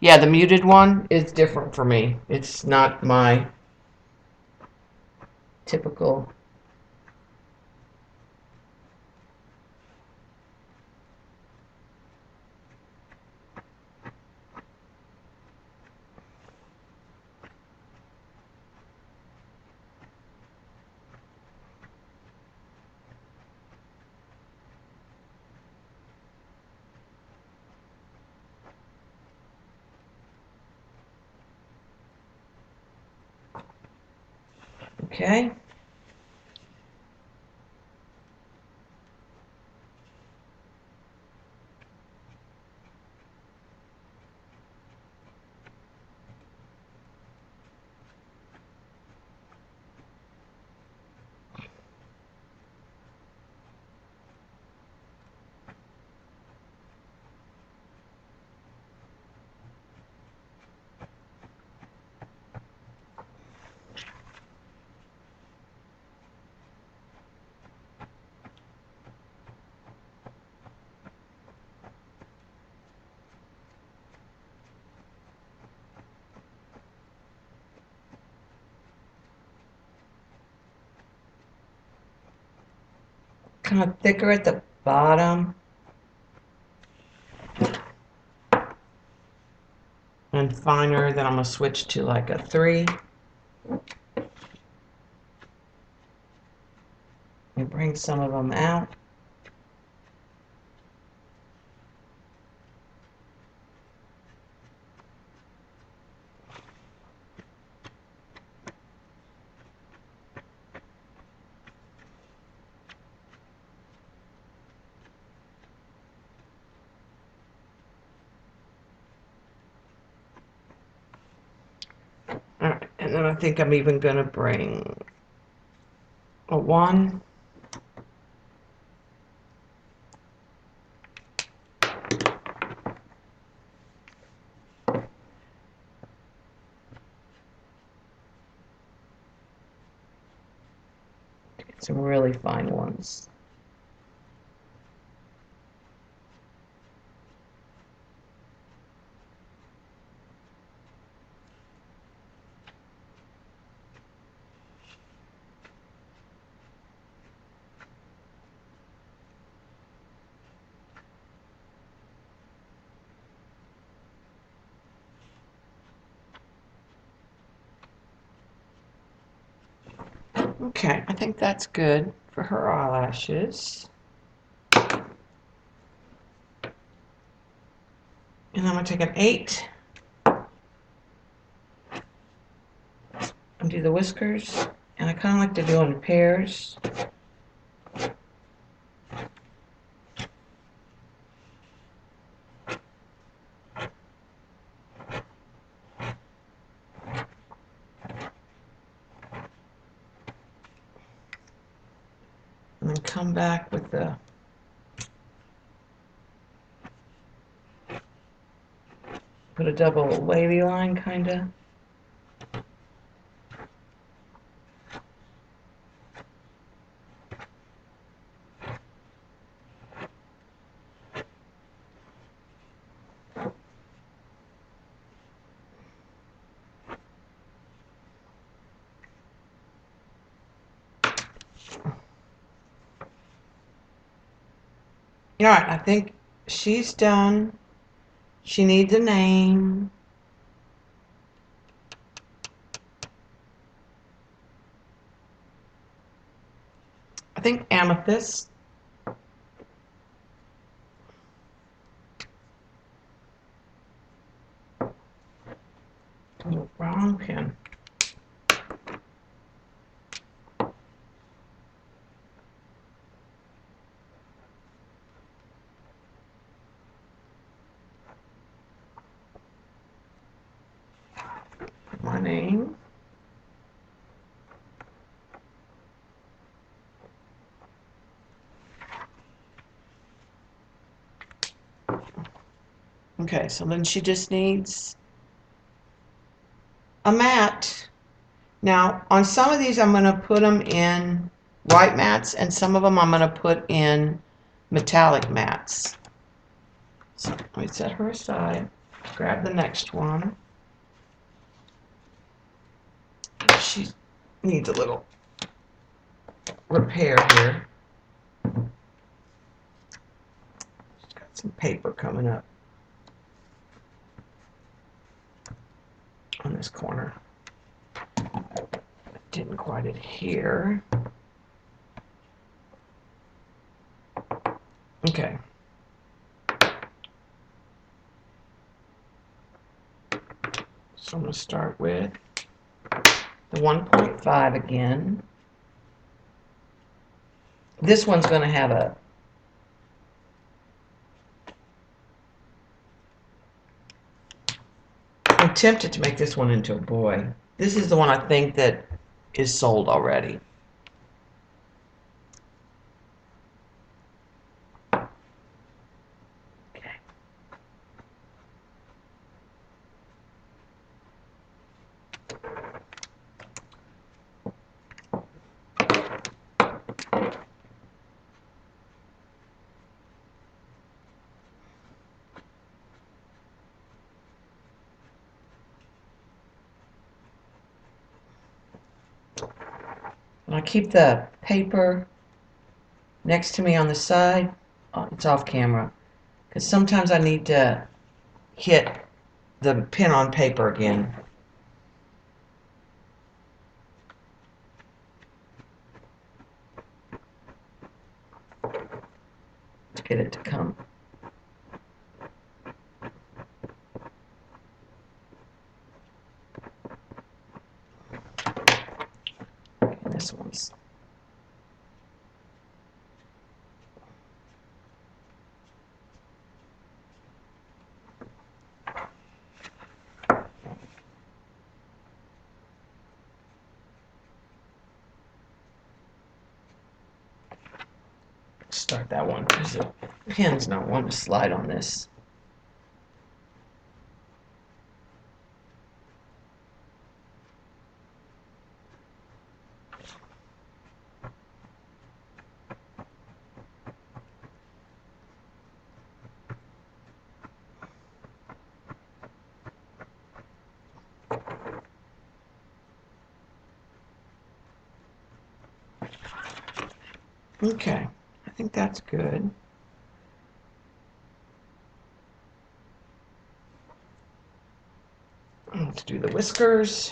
Yeah, the muted one is different for me. It's not my typical. Okay. Kind of thicker at the bottom and finer. Then I'm going to switch to like a 3 and bring some of them out. then I think I'm even going to bring a 1. Get some really fine ones. Okay, I think that's good for her eyelashes. And I'm going to take an 8 and do the whiskers. And I kind of like to do them in pairs. And then come back with the put a double wavy line, kind of. All right, I think she's done. She needs a name. I think Amethyst. Oh, wrong pen. Put my name. Okay, so then she just needs a matte. Now, on some of these, I'm going to put them in white mattes, and some of them I'm going to put in metallic mattes. So let me set her aside. Grab the next one. She needs a little repair here. She's got some paper coming up on this corner. Didn't quite adhere. Okay. So I'm going to start with the 1.5 again. This one's going to have a I'm tempted to make this one into a boy. This is the one I think that is sold already. Okay. And I keep the paper next to me on the side. Oh, it's off camera. Because sometimes I need to hit the pen on paper again. To get it to come. And this one's start that one because the pen's not wanting to slide on this. Okay, I think that's good. Let's do the whiskers.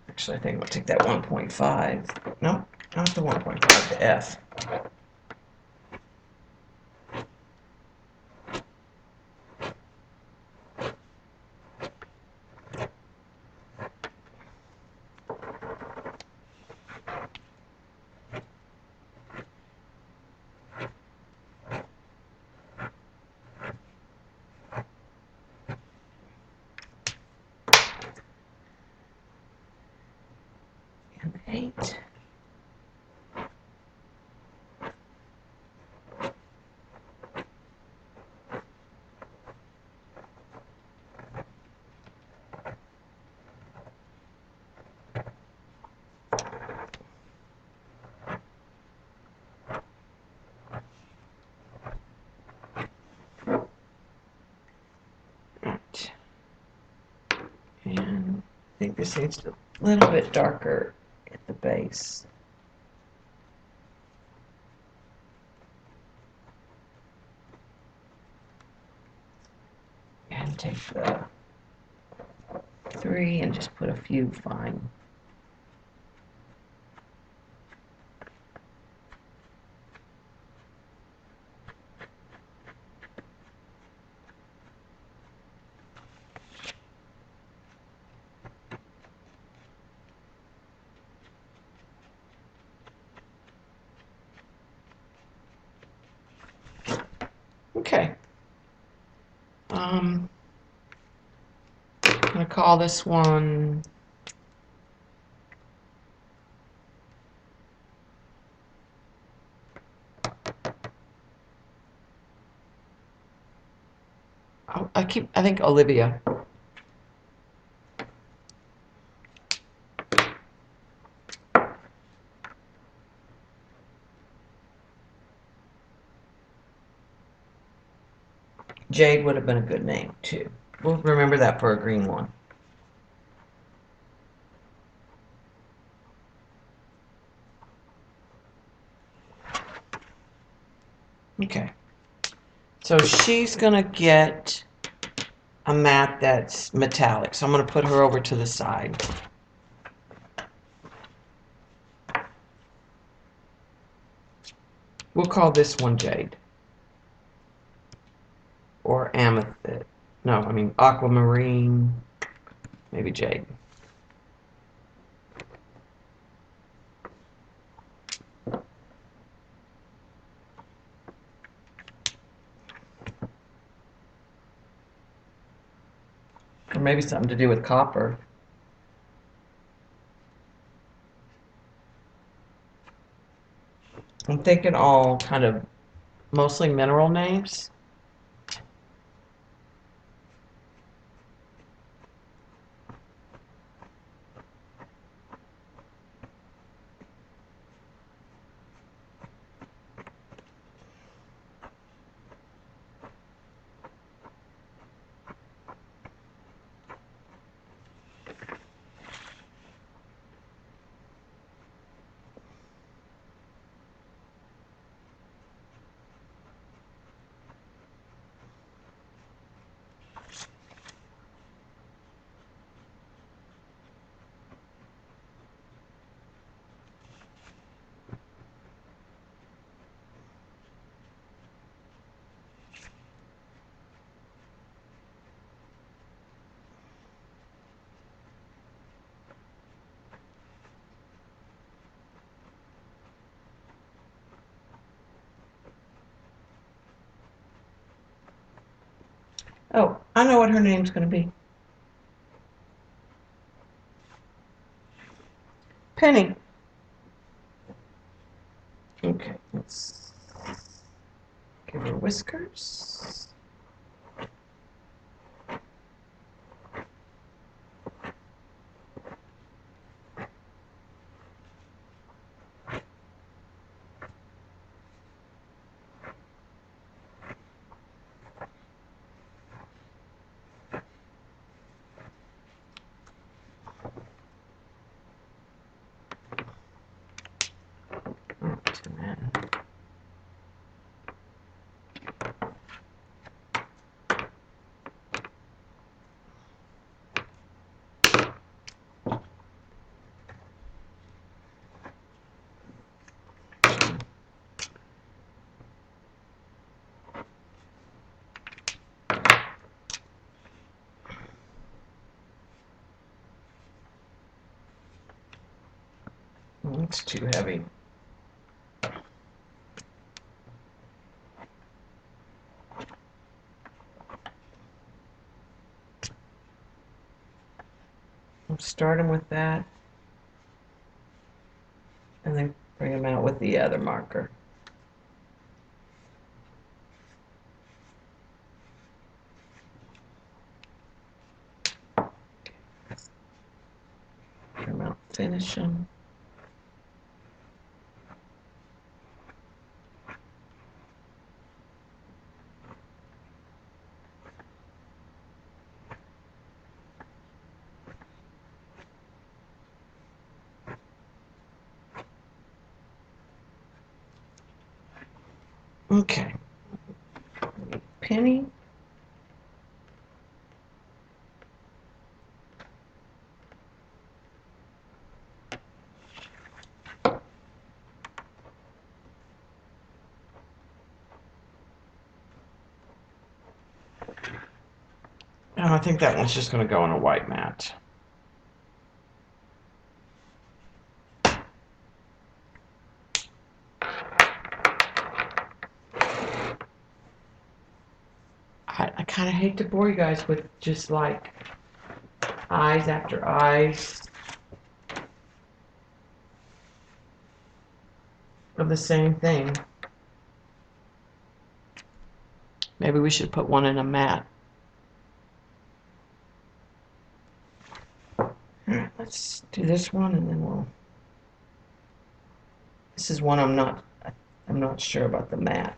Actually, I think we'll take that 1.5. No, not the 1.5, the F. And 8. Right. And I think this needs a little bit darker at the base. And take the 3 and just put a few fine. Okay. I'm going to call this one I think Olivia. Jade would have been a good name too. We'll remember that for a green one. Okay. So she's going to get a mat that's metallic. So I'm going to put her over to the side. We'll call this one Jade. Or Amethyst. No, I mean Aquamarine. Maybe Jade. Or maybe something to do with copper. I'm thinking all kind of mostly mineral names. Oh, I know what her name's going to be. Penny. Okay, let's give her whiskers. It's too heavy. I'm starting with that and then bring them out with the other marker. Bring them out, finish them. Okay. Penny. And I think that one's just going to go on a white mat. I kind of hate to bore you guys with just like eyes after eyes of the same thing. Maybe we should put one in a mat. Alright, let's do this one and then we'll... This is one I'm not sure about the mat.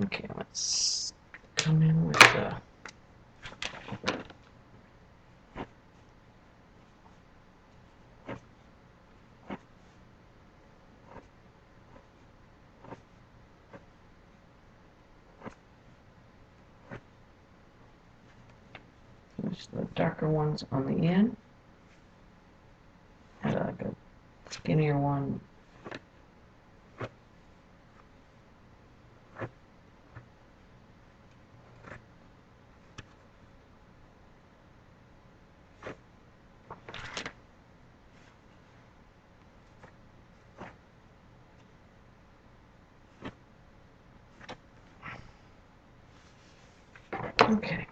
Okay, let's come in with the... Finish the darker ones on the end. Add like a skinnier one. Okay.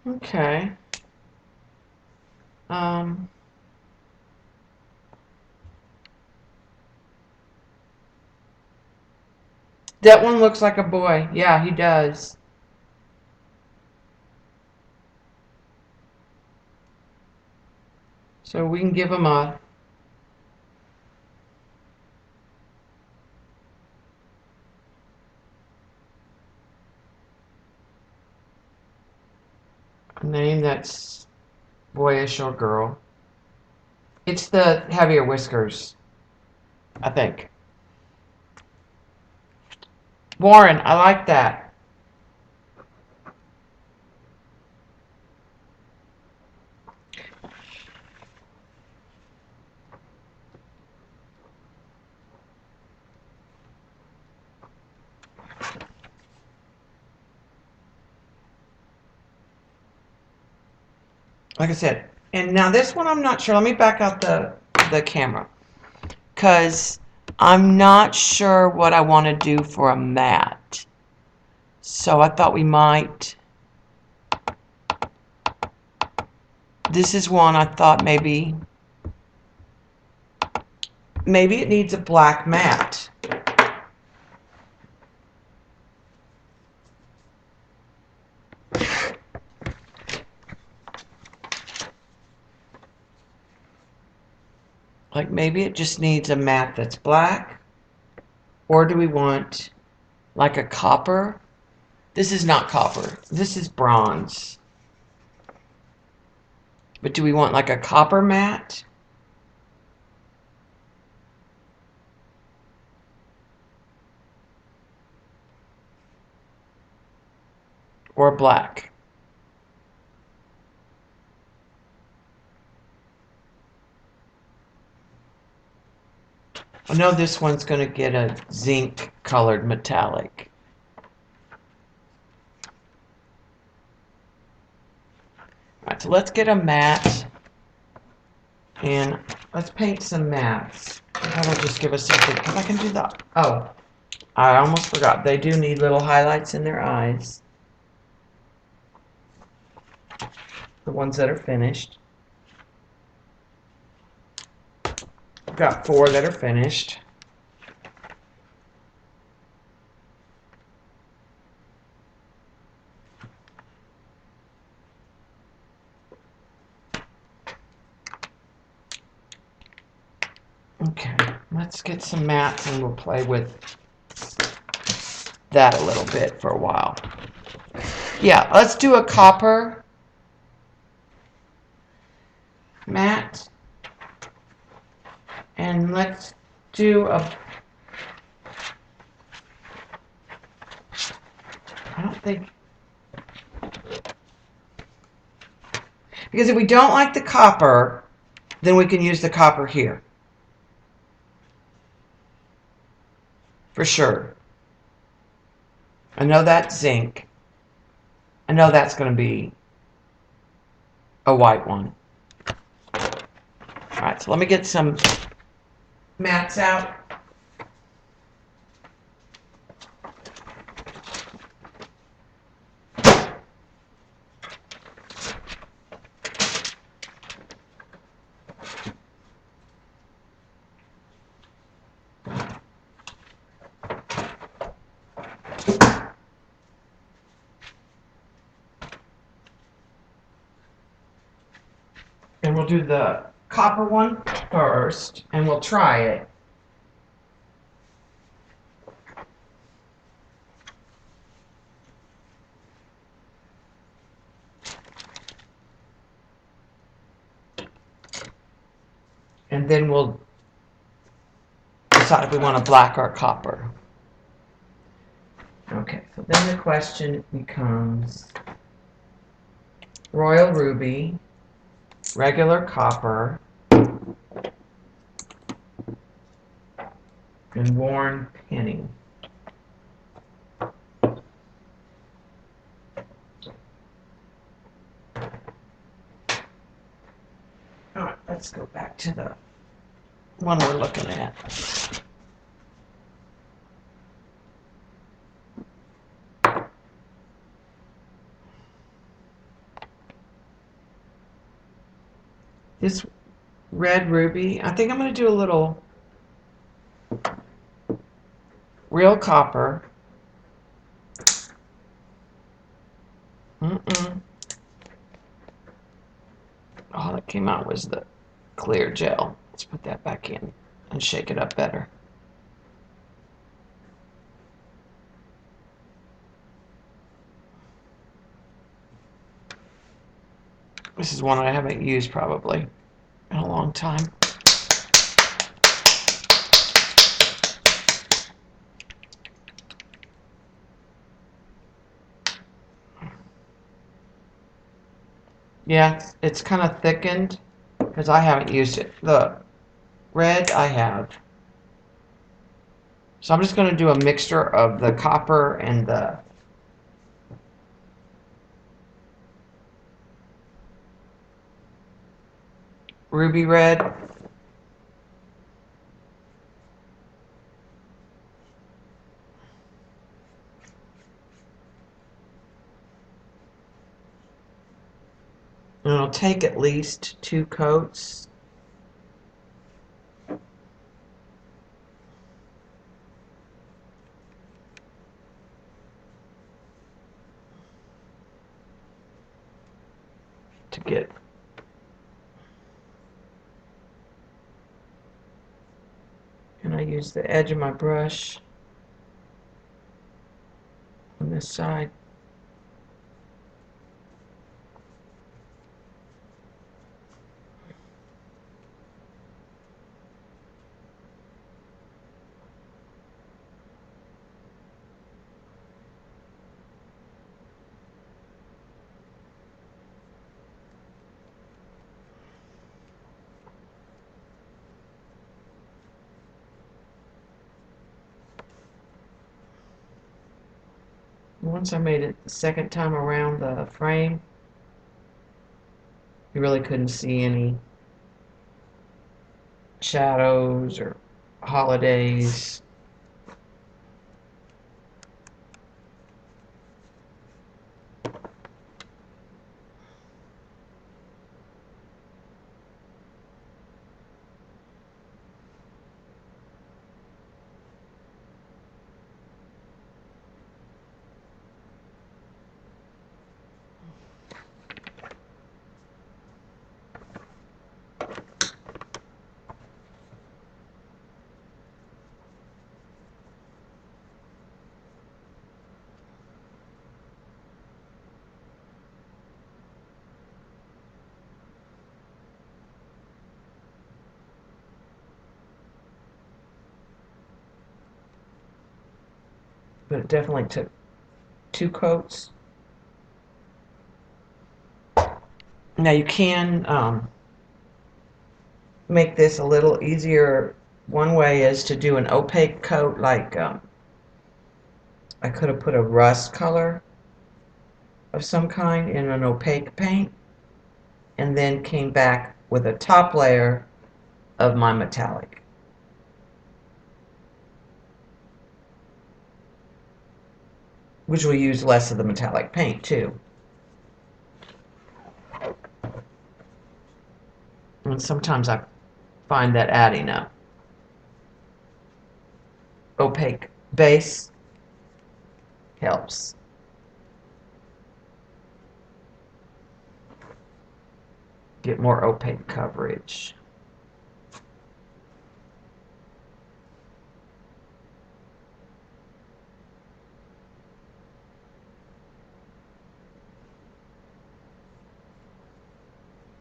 Okay. Um, that one looks like a boy. Yeah, he does. So we can give him a name that's boyish or girl. It's the heavier whiskers, I think. Warren, I like that. Like I said, and now this one I'm not sure. Let me back out the camera, because I'm not sure what I want to do for a mat. So I thought we might. This is one I thought maybe it needs a black mat. Like maybe it just needs a mat that's black. Or do we want like a copper? This is not copper. This is bronze. But do we want like a copper mat? Or black? I know this one's going to get a zinc colored metallic. Alright, so let's get a mat and let's paint some mats. That'll just give us something, because I can do that. Oh, I almost forgot. They do need little highlights in their eyes. The ones that are finished. I've got 4 that are finished. Okay, let's get some mats and we'll play with that a little bit for a while. Yeah, let's do a copper mat. And let's do a... I don't think... Because if we don't like the copper, then we can use the copper here. For sure. I know that's zinc. I know that's going to be a white one. Alright, so let me get some mats out. And we'll do the copper one first, and we'll try it. And then we'll decide if we want a black or a copper. Okay, so then the question becomes royal ruby, regular copper, and worn penny. Alright, let's go back to the one we're looking at. This red ruby, I think I'm going to do a little real copper. All that came out was the clear gel. Let's put that back in and shake it up better. This is one I haven't used probably in a long time. Yeah, it's kind of thickened because I haven't used it. The red I have. So I'm just going to do a mixture of the copper and the ruby red. And it'll take at least 2 coats. To get and I use the edge of my brush on this side. Once I made it the second time around the frame, you really couldn't see any shadows or holidays. But it definitely took 2 coats. Now you can make this a little easier. One way is to do an opaque coat, like I could have put a rust color of some kind in an opaque paint and then came back with a top layer of my metallic. Which will use less of the metallic paint too. And sometimes I find that adding a opaque base helps. Get more opaque coverage.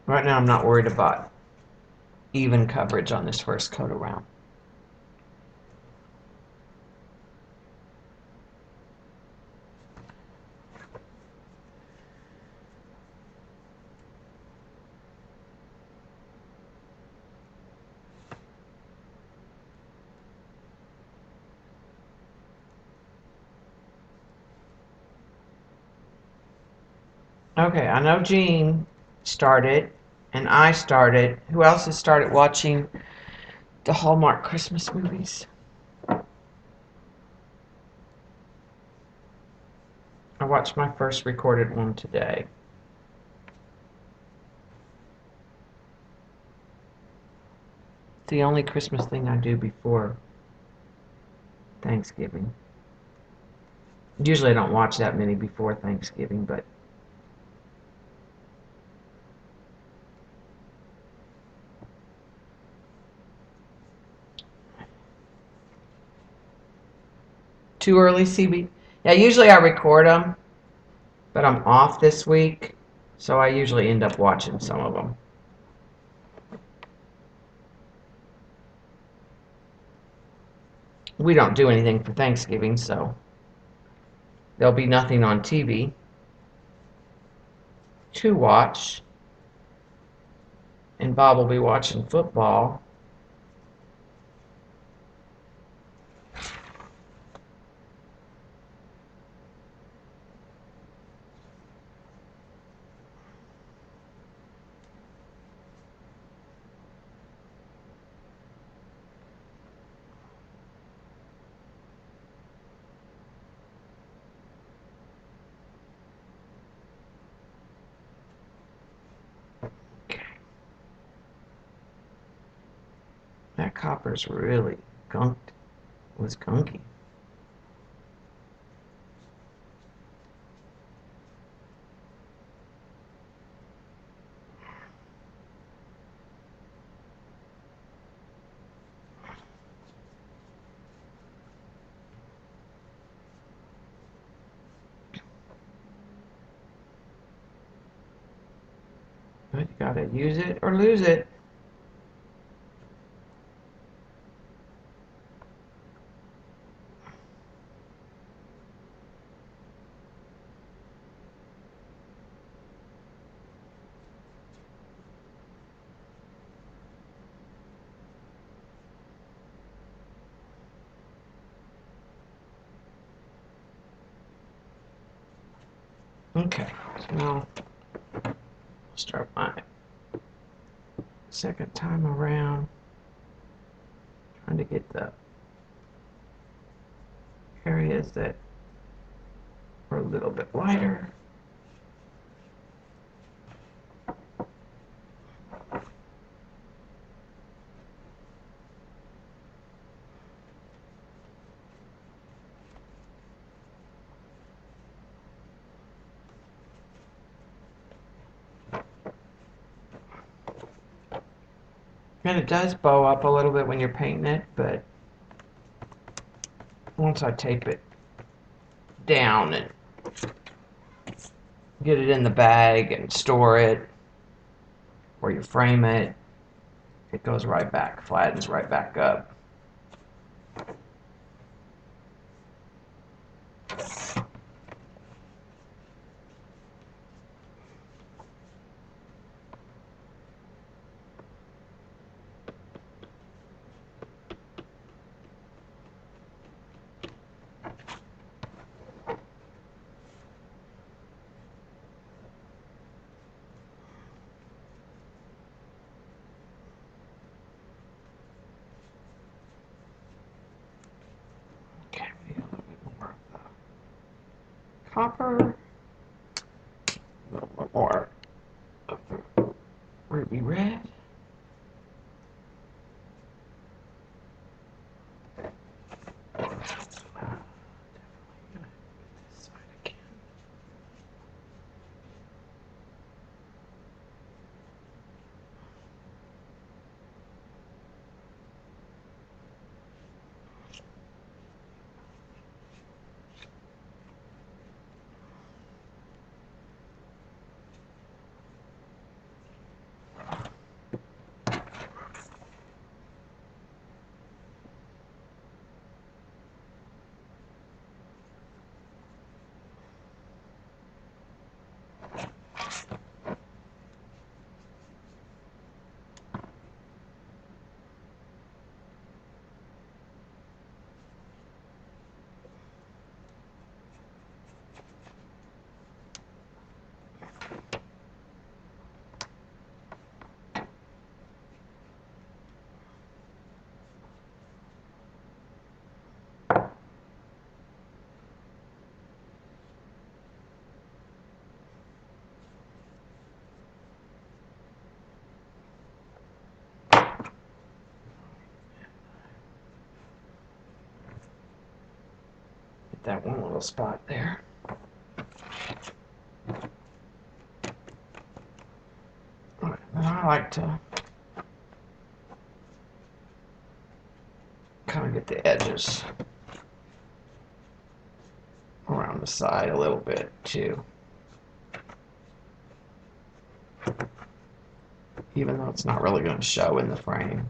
Right now I'm not worried about even coverage on this first coat around. Okay, I know Jean started, and I started. Who else has started watching the Hallmark Christmas movies? I watched my first recorded one today. It's the only Christmas thing I do before Thanksgiving. Usually I don't watch that many before Thanksgiving, but too early CB. Yeah, usually I record them, but I'm off this week, so I usually end up watching some of them. We don't do anything for Thanksgiving, so there'll be nothing on TV to watch, and Bob will be watching football. That copper's really was gunky. But you gotta use it or lose it. Okay, so now I'll start my second time around, trying to get the areas that are a little bit lighter. And it does bow up a little bit when you're painting it, but once I tape it down and get it in the bag and store it, or you frame it, it goes right back, flattens right back up. Okay, maybe a little bit more of the copper, a little bit more of the ruby red. that one little spot there. And I like to kind of get the edges around the side a little bit too. Even though it's not really going to show in the frame.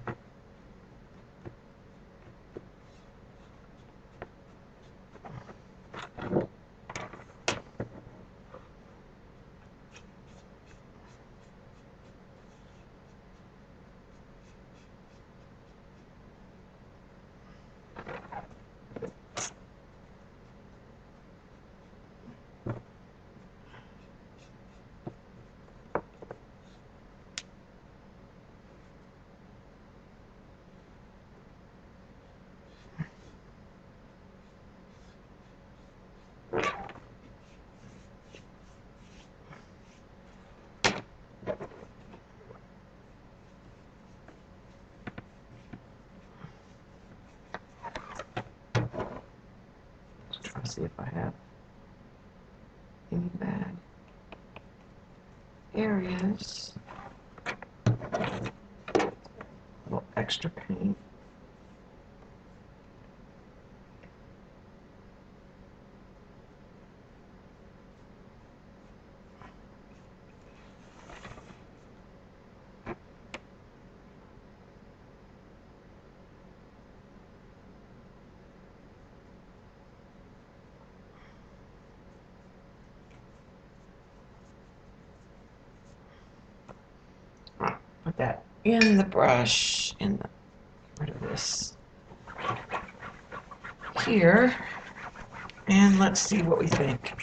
See if I have any bad areas. A little extra paint. Put that in the brush, in the, rid of this here, and let's see what we think.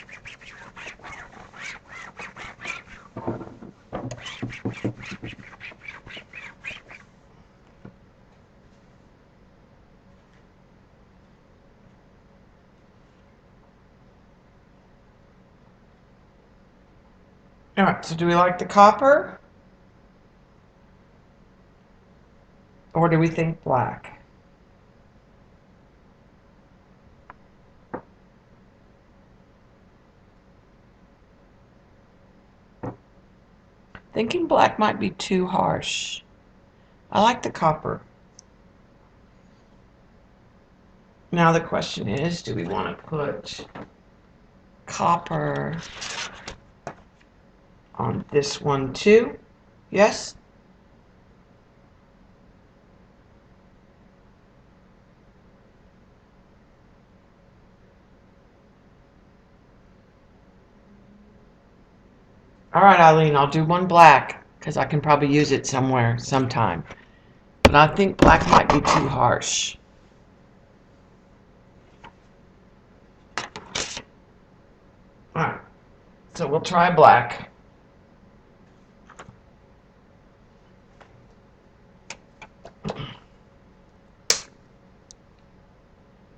All right, so do we like the copper? Or do we think black? Thinking black might be too harsh. I like the copper. Now the question is, do we want to put copper on this one too? Yes? All right, Eileen, I'll do one black because I can probably use it somewhere, sometime. But I think black might be too harsh. All right, so we'll try black.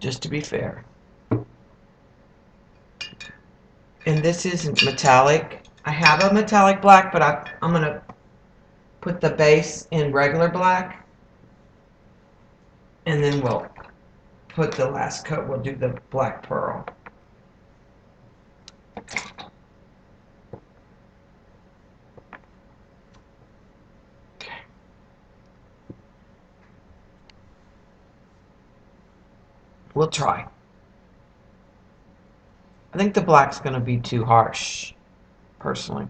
Just to be fair. And this isn't metallic. I have a metallic black, but I'm going to put the base in regular black. And then we'll put the last coat. We'll do the black pearl. Okay. We'll try. I think the black's going to be too harsh, personally.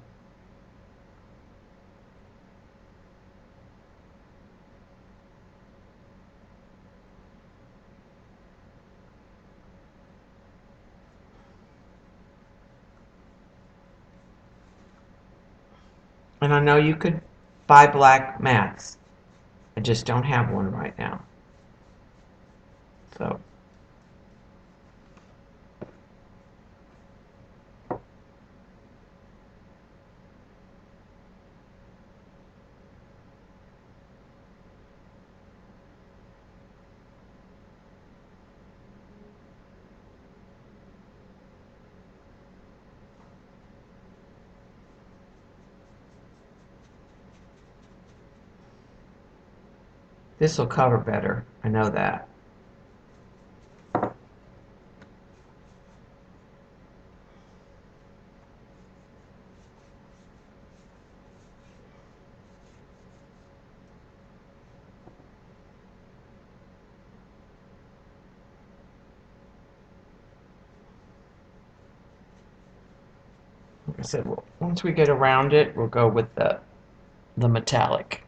And I know you could buy black mats. I just don't have one right now. So. This will cover better. I know that. Like I said, once we get around it, we'll go with the metallic.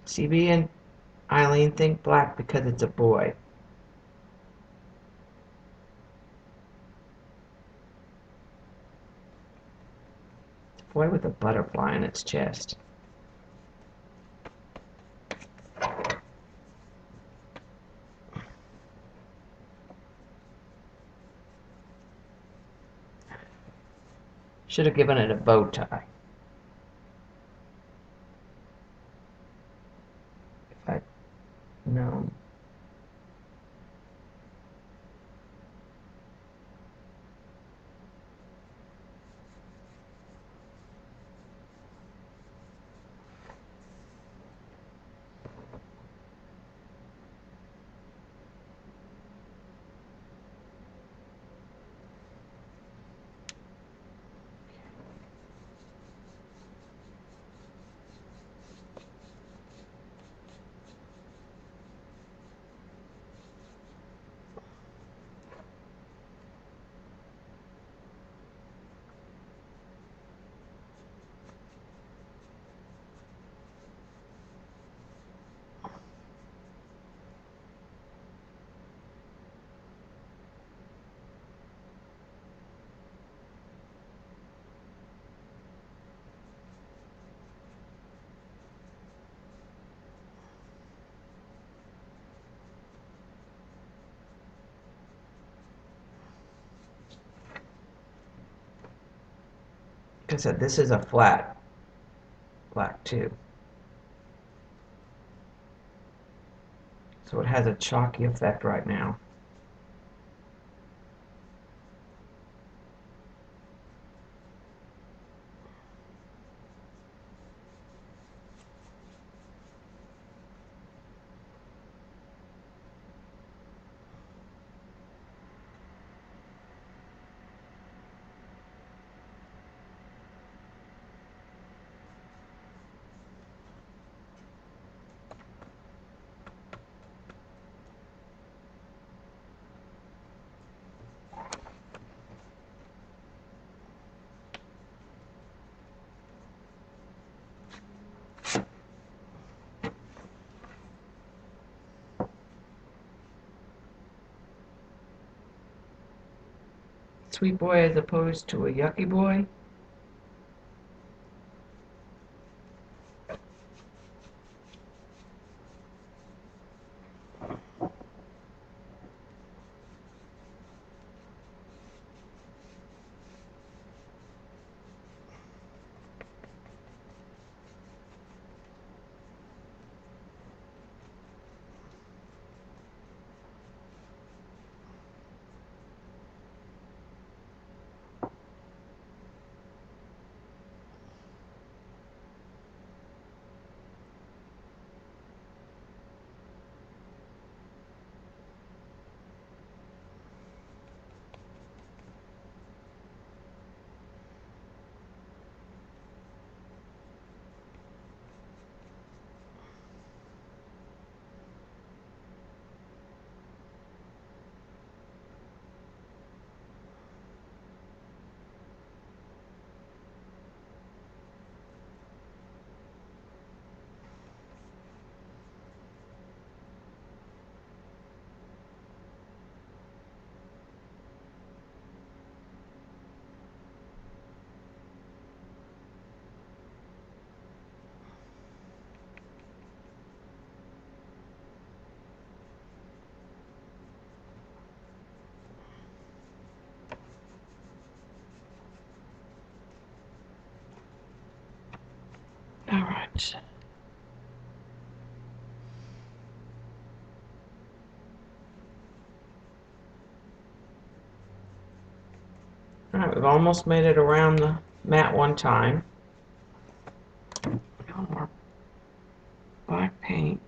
CB and Eileen think black because it's a boy. It's a boy with a butterfly in its chest. Should have given it a bow tie. If I'd known. Like I said, this is a flat black too. So it has a chalky effect right now. Sweet boy as opposed to a yucky boy. All right. All right, we've almost made it around the mat one time. Now more black paint.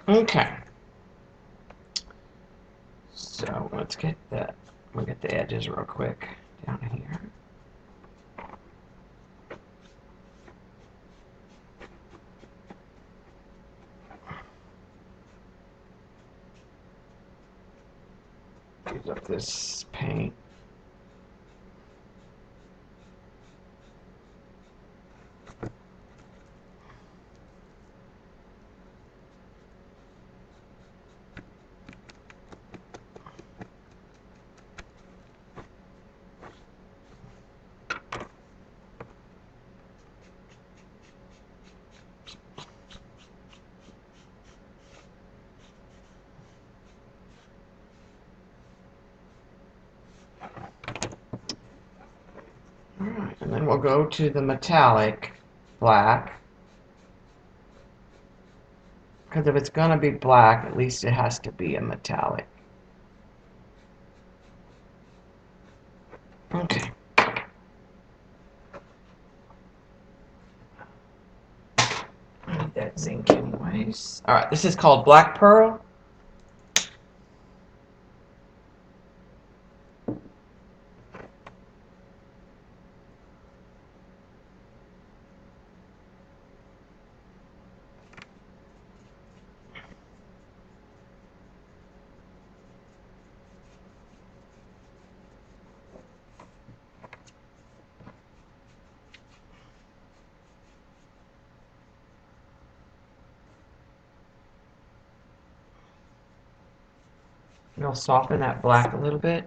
Okay. So let's get that. We'll get the edges real quick down here. Use up this paint. Alright, and then we'll go to the metallic black. Because if it's going to be black, at least it has to be a metallic. Okay. I need that zinc anyways. Alright, this is called Black Pearl. You'll soften that black a little bit.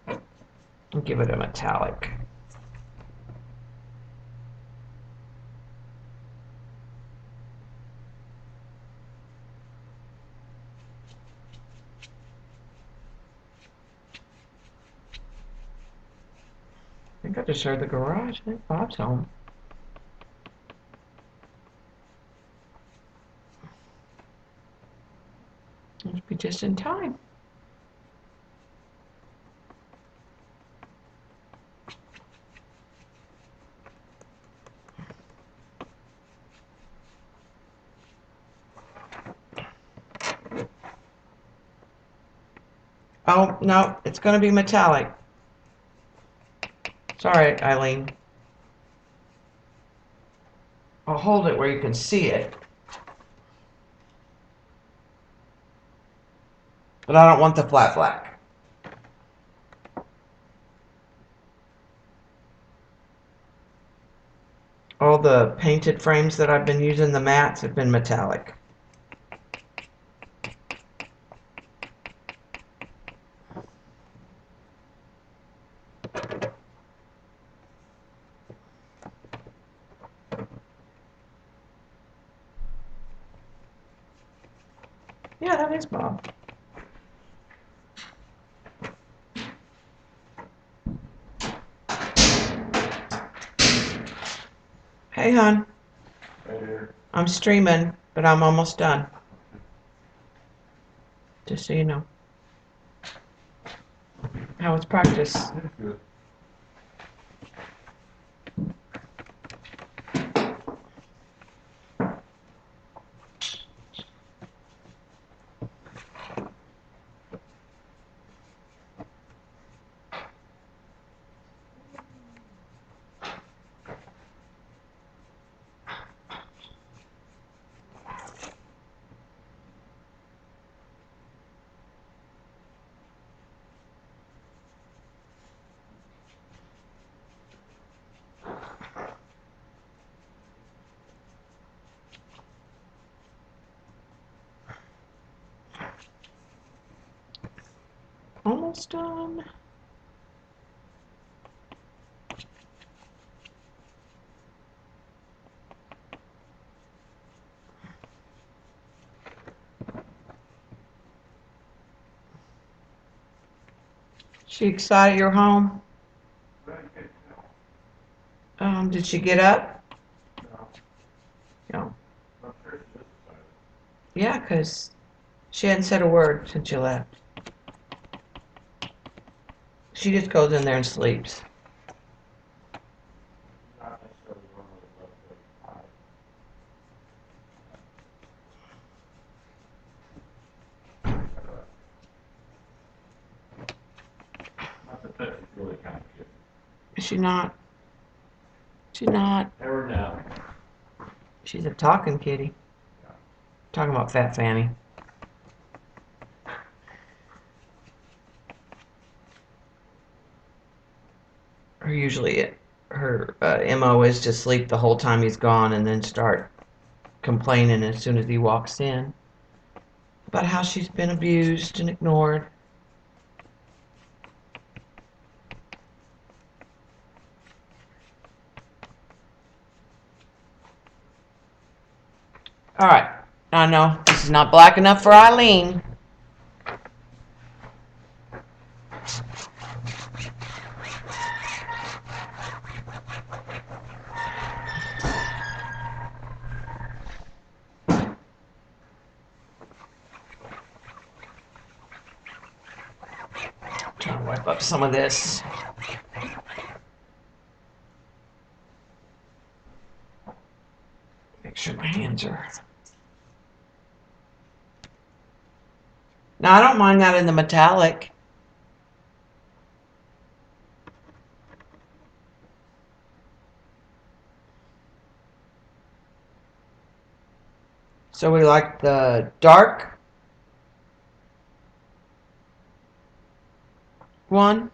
And give it a metallic. I think I just showed the garage. I think Bob's home. It'll be just in time. Oh, no, it's going to be metallic. Sorry, Eileen. I'll hold it where you can see it. But I don't want the flat black. All the painted frames that I've been using, the mattes, have been metallic. Yeah, that is Bob. Hey, hon. Right here. I'm streaming, but I'm almost done. Just so you know. How was practice? Good. Almost done. She excited you're home? Did she get up? No. Yeah, 'cause she hadn't said a word since you left. She just goes in there and sleeps. she not? She not? Never know. She's a talking kitty. Talking about Fat Fanny. Her MO is to sleep the whole time he's gone and then start complaining as soon as he walks in about how she's been abused and ignored. Alright, I know this is not black enough for Eileen. Trying to wipe up some of this. Make sure my hands are... Now, I don't mind that in the metallic. So we like the dark one,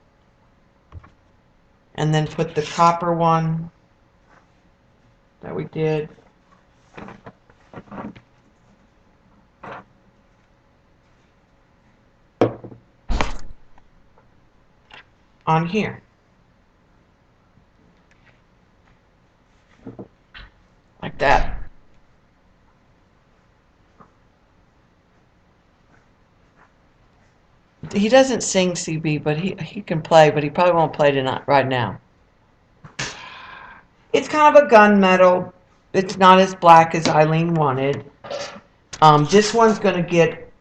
and then put the copper one that we did on here. Like that. He doesn't sing, CB, but he can play, but he probably won't play tonight, right now. It's kind of a gunmetal. It's not as black as Eileen wanted. This one's going to get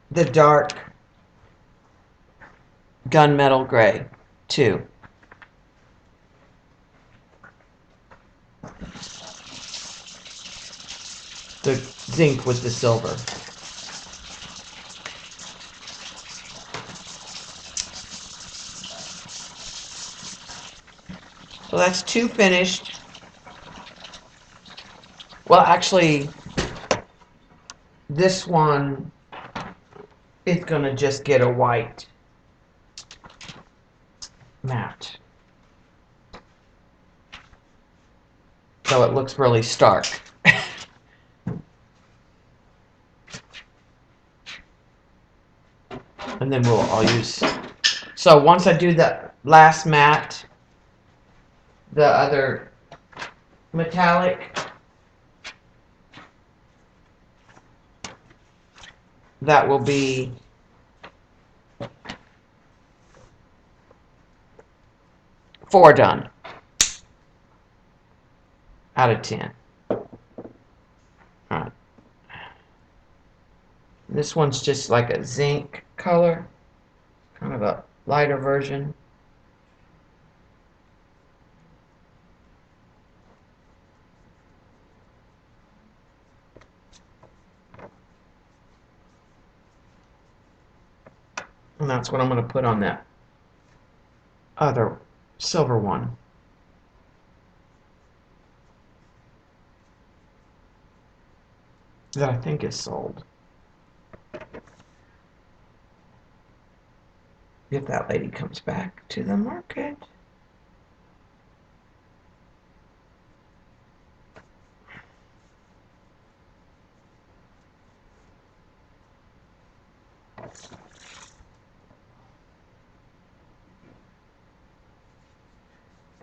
the dark gunmetal gray, too. The zinc with the silver. So that's two finished. Well, actually, this one is going to just get a white matte. So it looks really stark. And then I'll use... So once I do the last matte, the other metallic, that will be four done out of 10. All right. This one's just like a zinc color, kind of a lighter version. And that's what I'm going to put on that other silver one. That I think is sold. If that lady comes back to the market.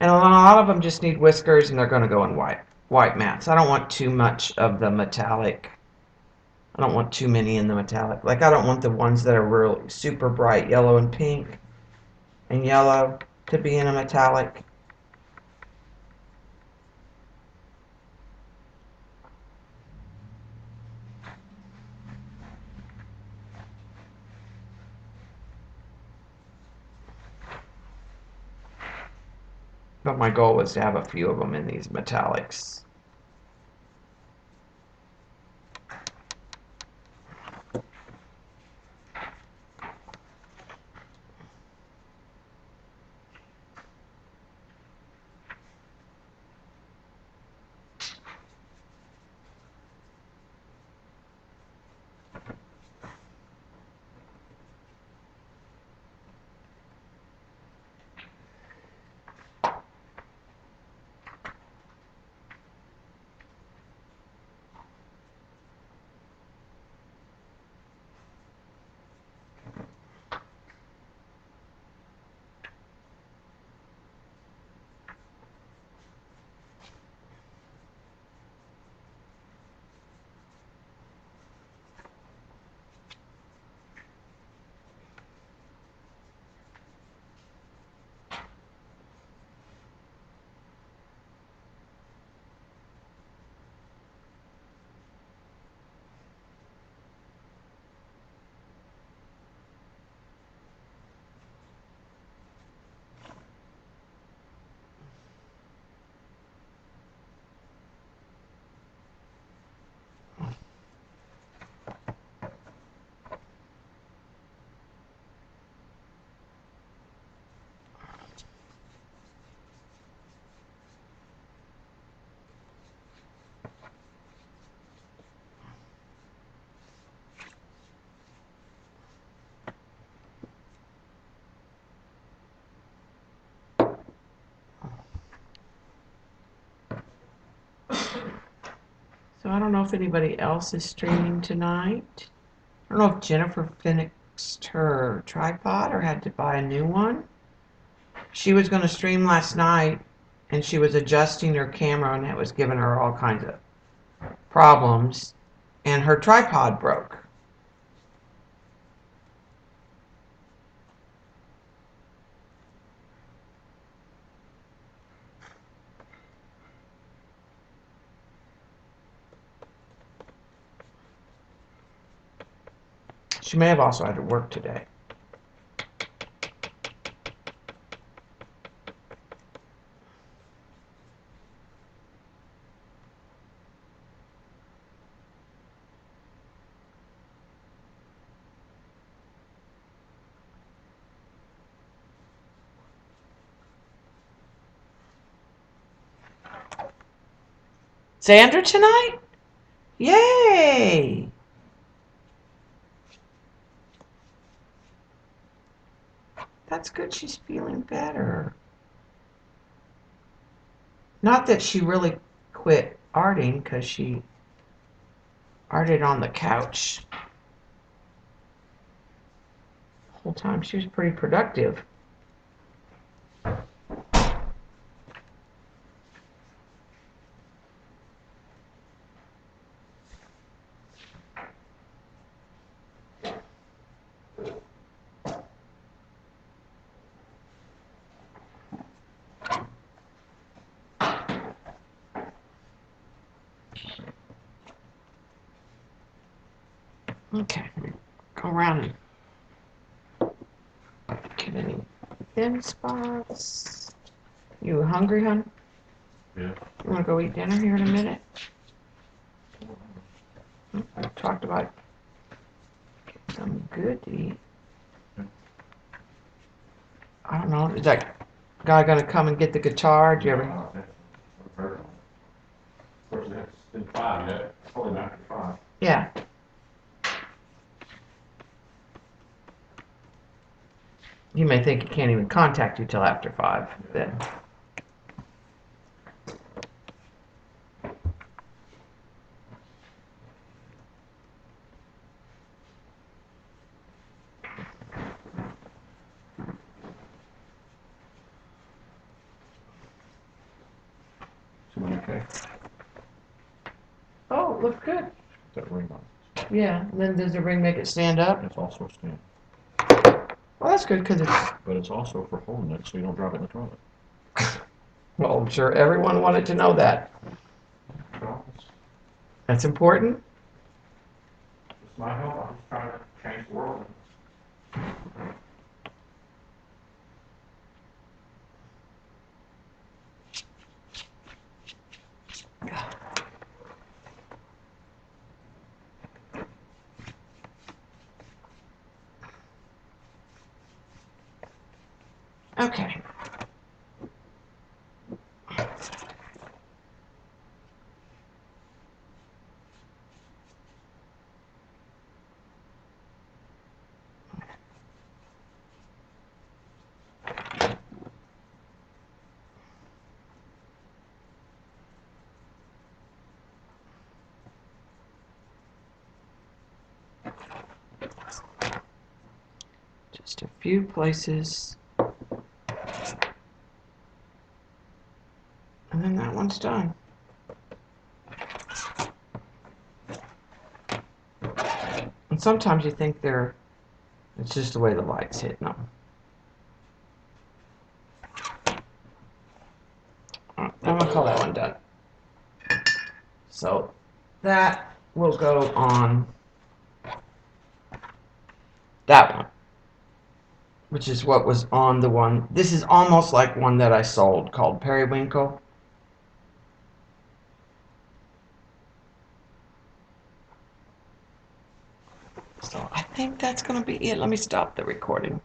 And a lot of them just need whiskers, and they're going to go in white mattes. I don't want too much of the metallic. I don't want too many in the metallic. Like, I don't want the ones that are really super bright yellow and pink and yellow to be in a metallic. But my goal was to have a few of them in these metallics. So I don't know if anybody else is streaming tonight. I don't know if Jennifer fixed her tripod or had to buy a new one. She was going to stream last night and she was adjusting her camera and it was giving her all kinds of problems and her tripod broke. She may have also had to work today. Sandra tonight? Yay! That's good she's feeling better. Not that she really quit arting, because she arted on the couch the whole time. She was pretty productive. Okay, go around and get any thin spots. You hungry, hon? Yeah. You want to go eat dinner here in a minute? We talked about something good to eat. I don't know. Is that guy gonna come and get the guitar? Do you ever? Of course, it's been 5 yet. Probably after 5. Yeah. You may think he can't even contact you till after 5. Then. Okay. Oh, looks good. That ring on. Yeah. And then does the ring make it stand up? It's also stand. Well, that's good because it's. But it's also for holding it so you don't drop it in the toilet. Well, I'm sure everyone wanted to know that. Well, That's important. it's my help. I'm just trying to change the world. Okay. Just a few places. And then that one's done. And sometimes you think it's just the way the light's hitting them. I'm gonna call that one done. So that will go on that one, which is what was on the one. This is almost like one that I sold called Periwinkle. So I think that's going to be it. Let me stop the recording.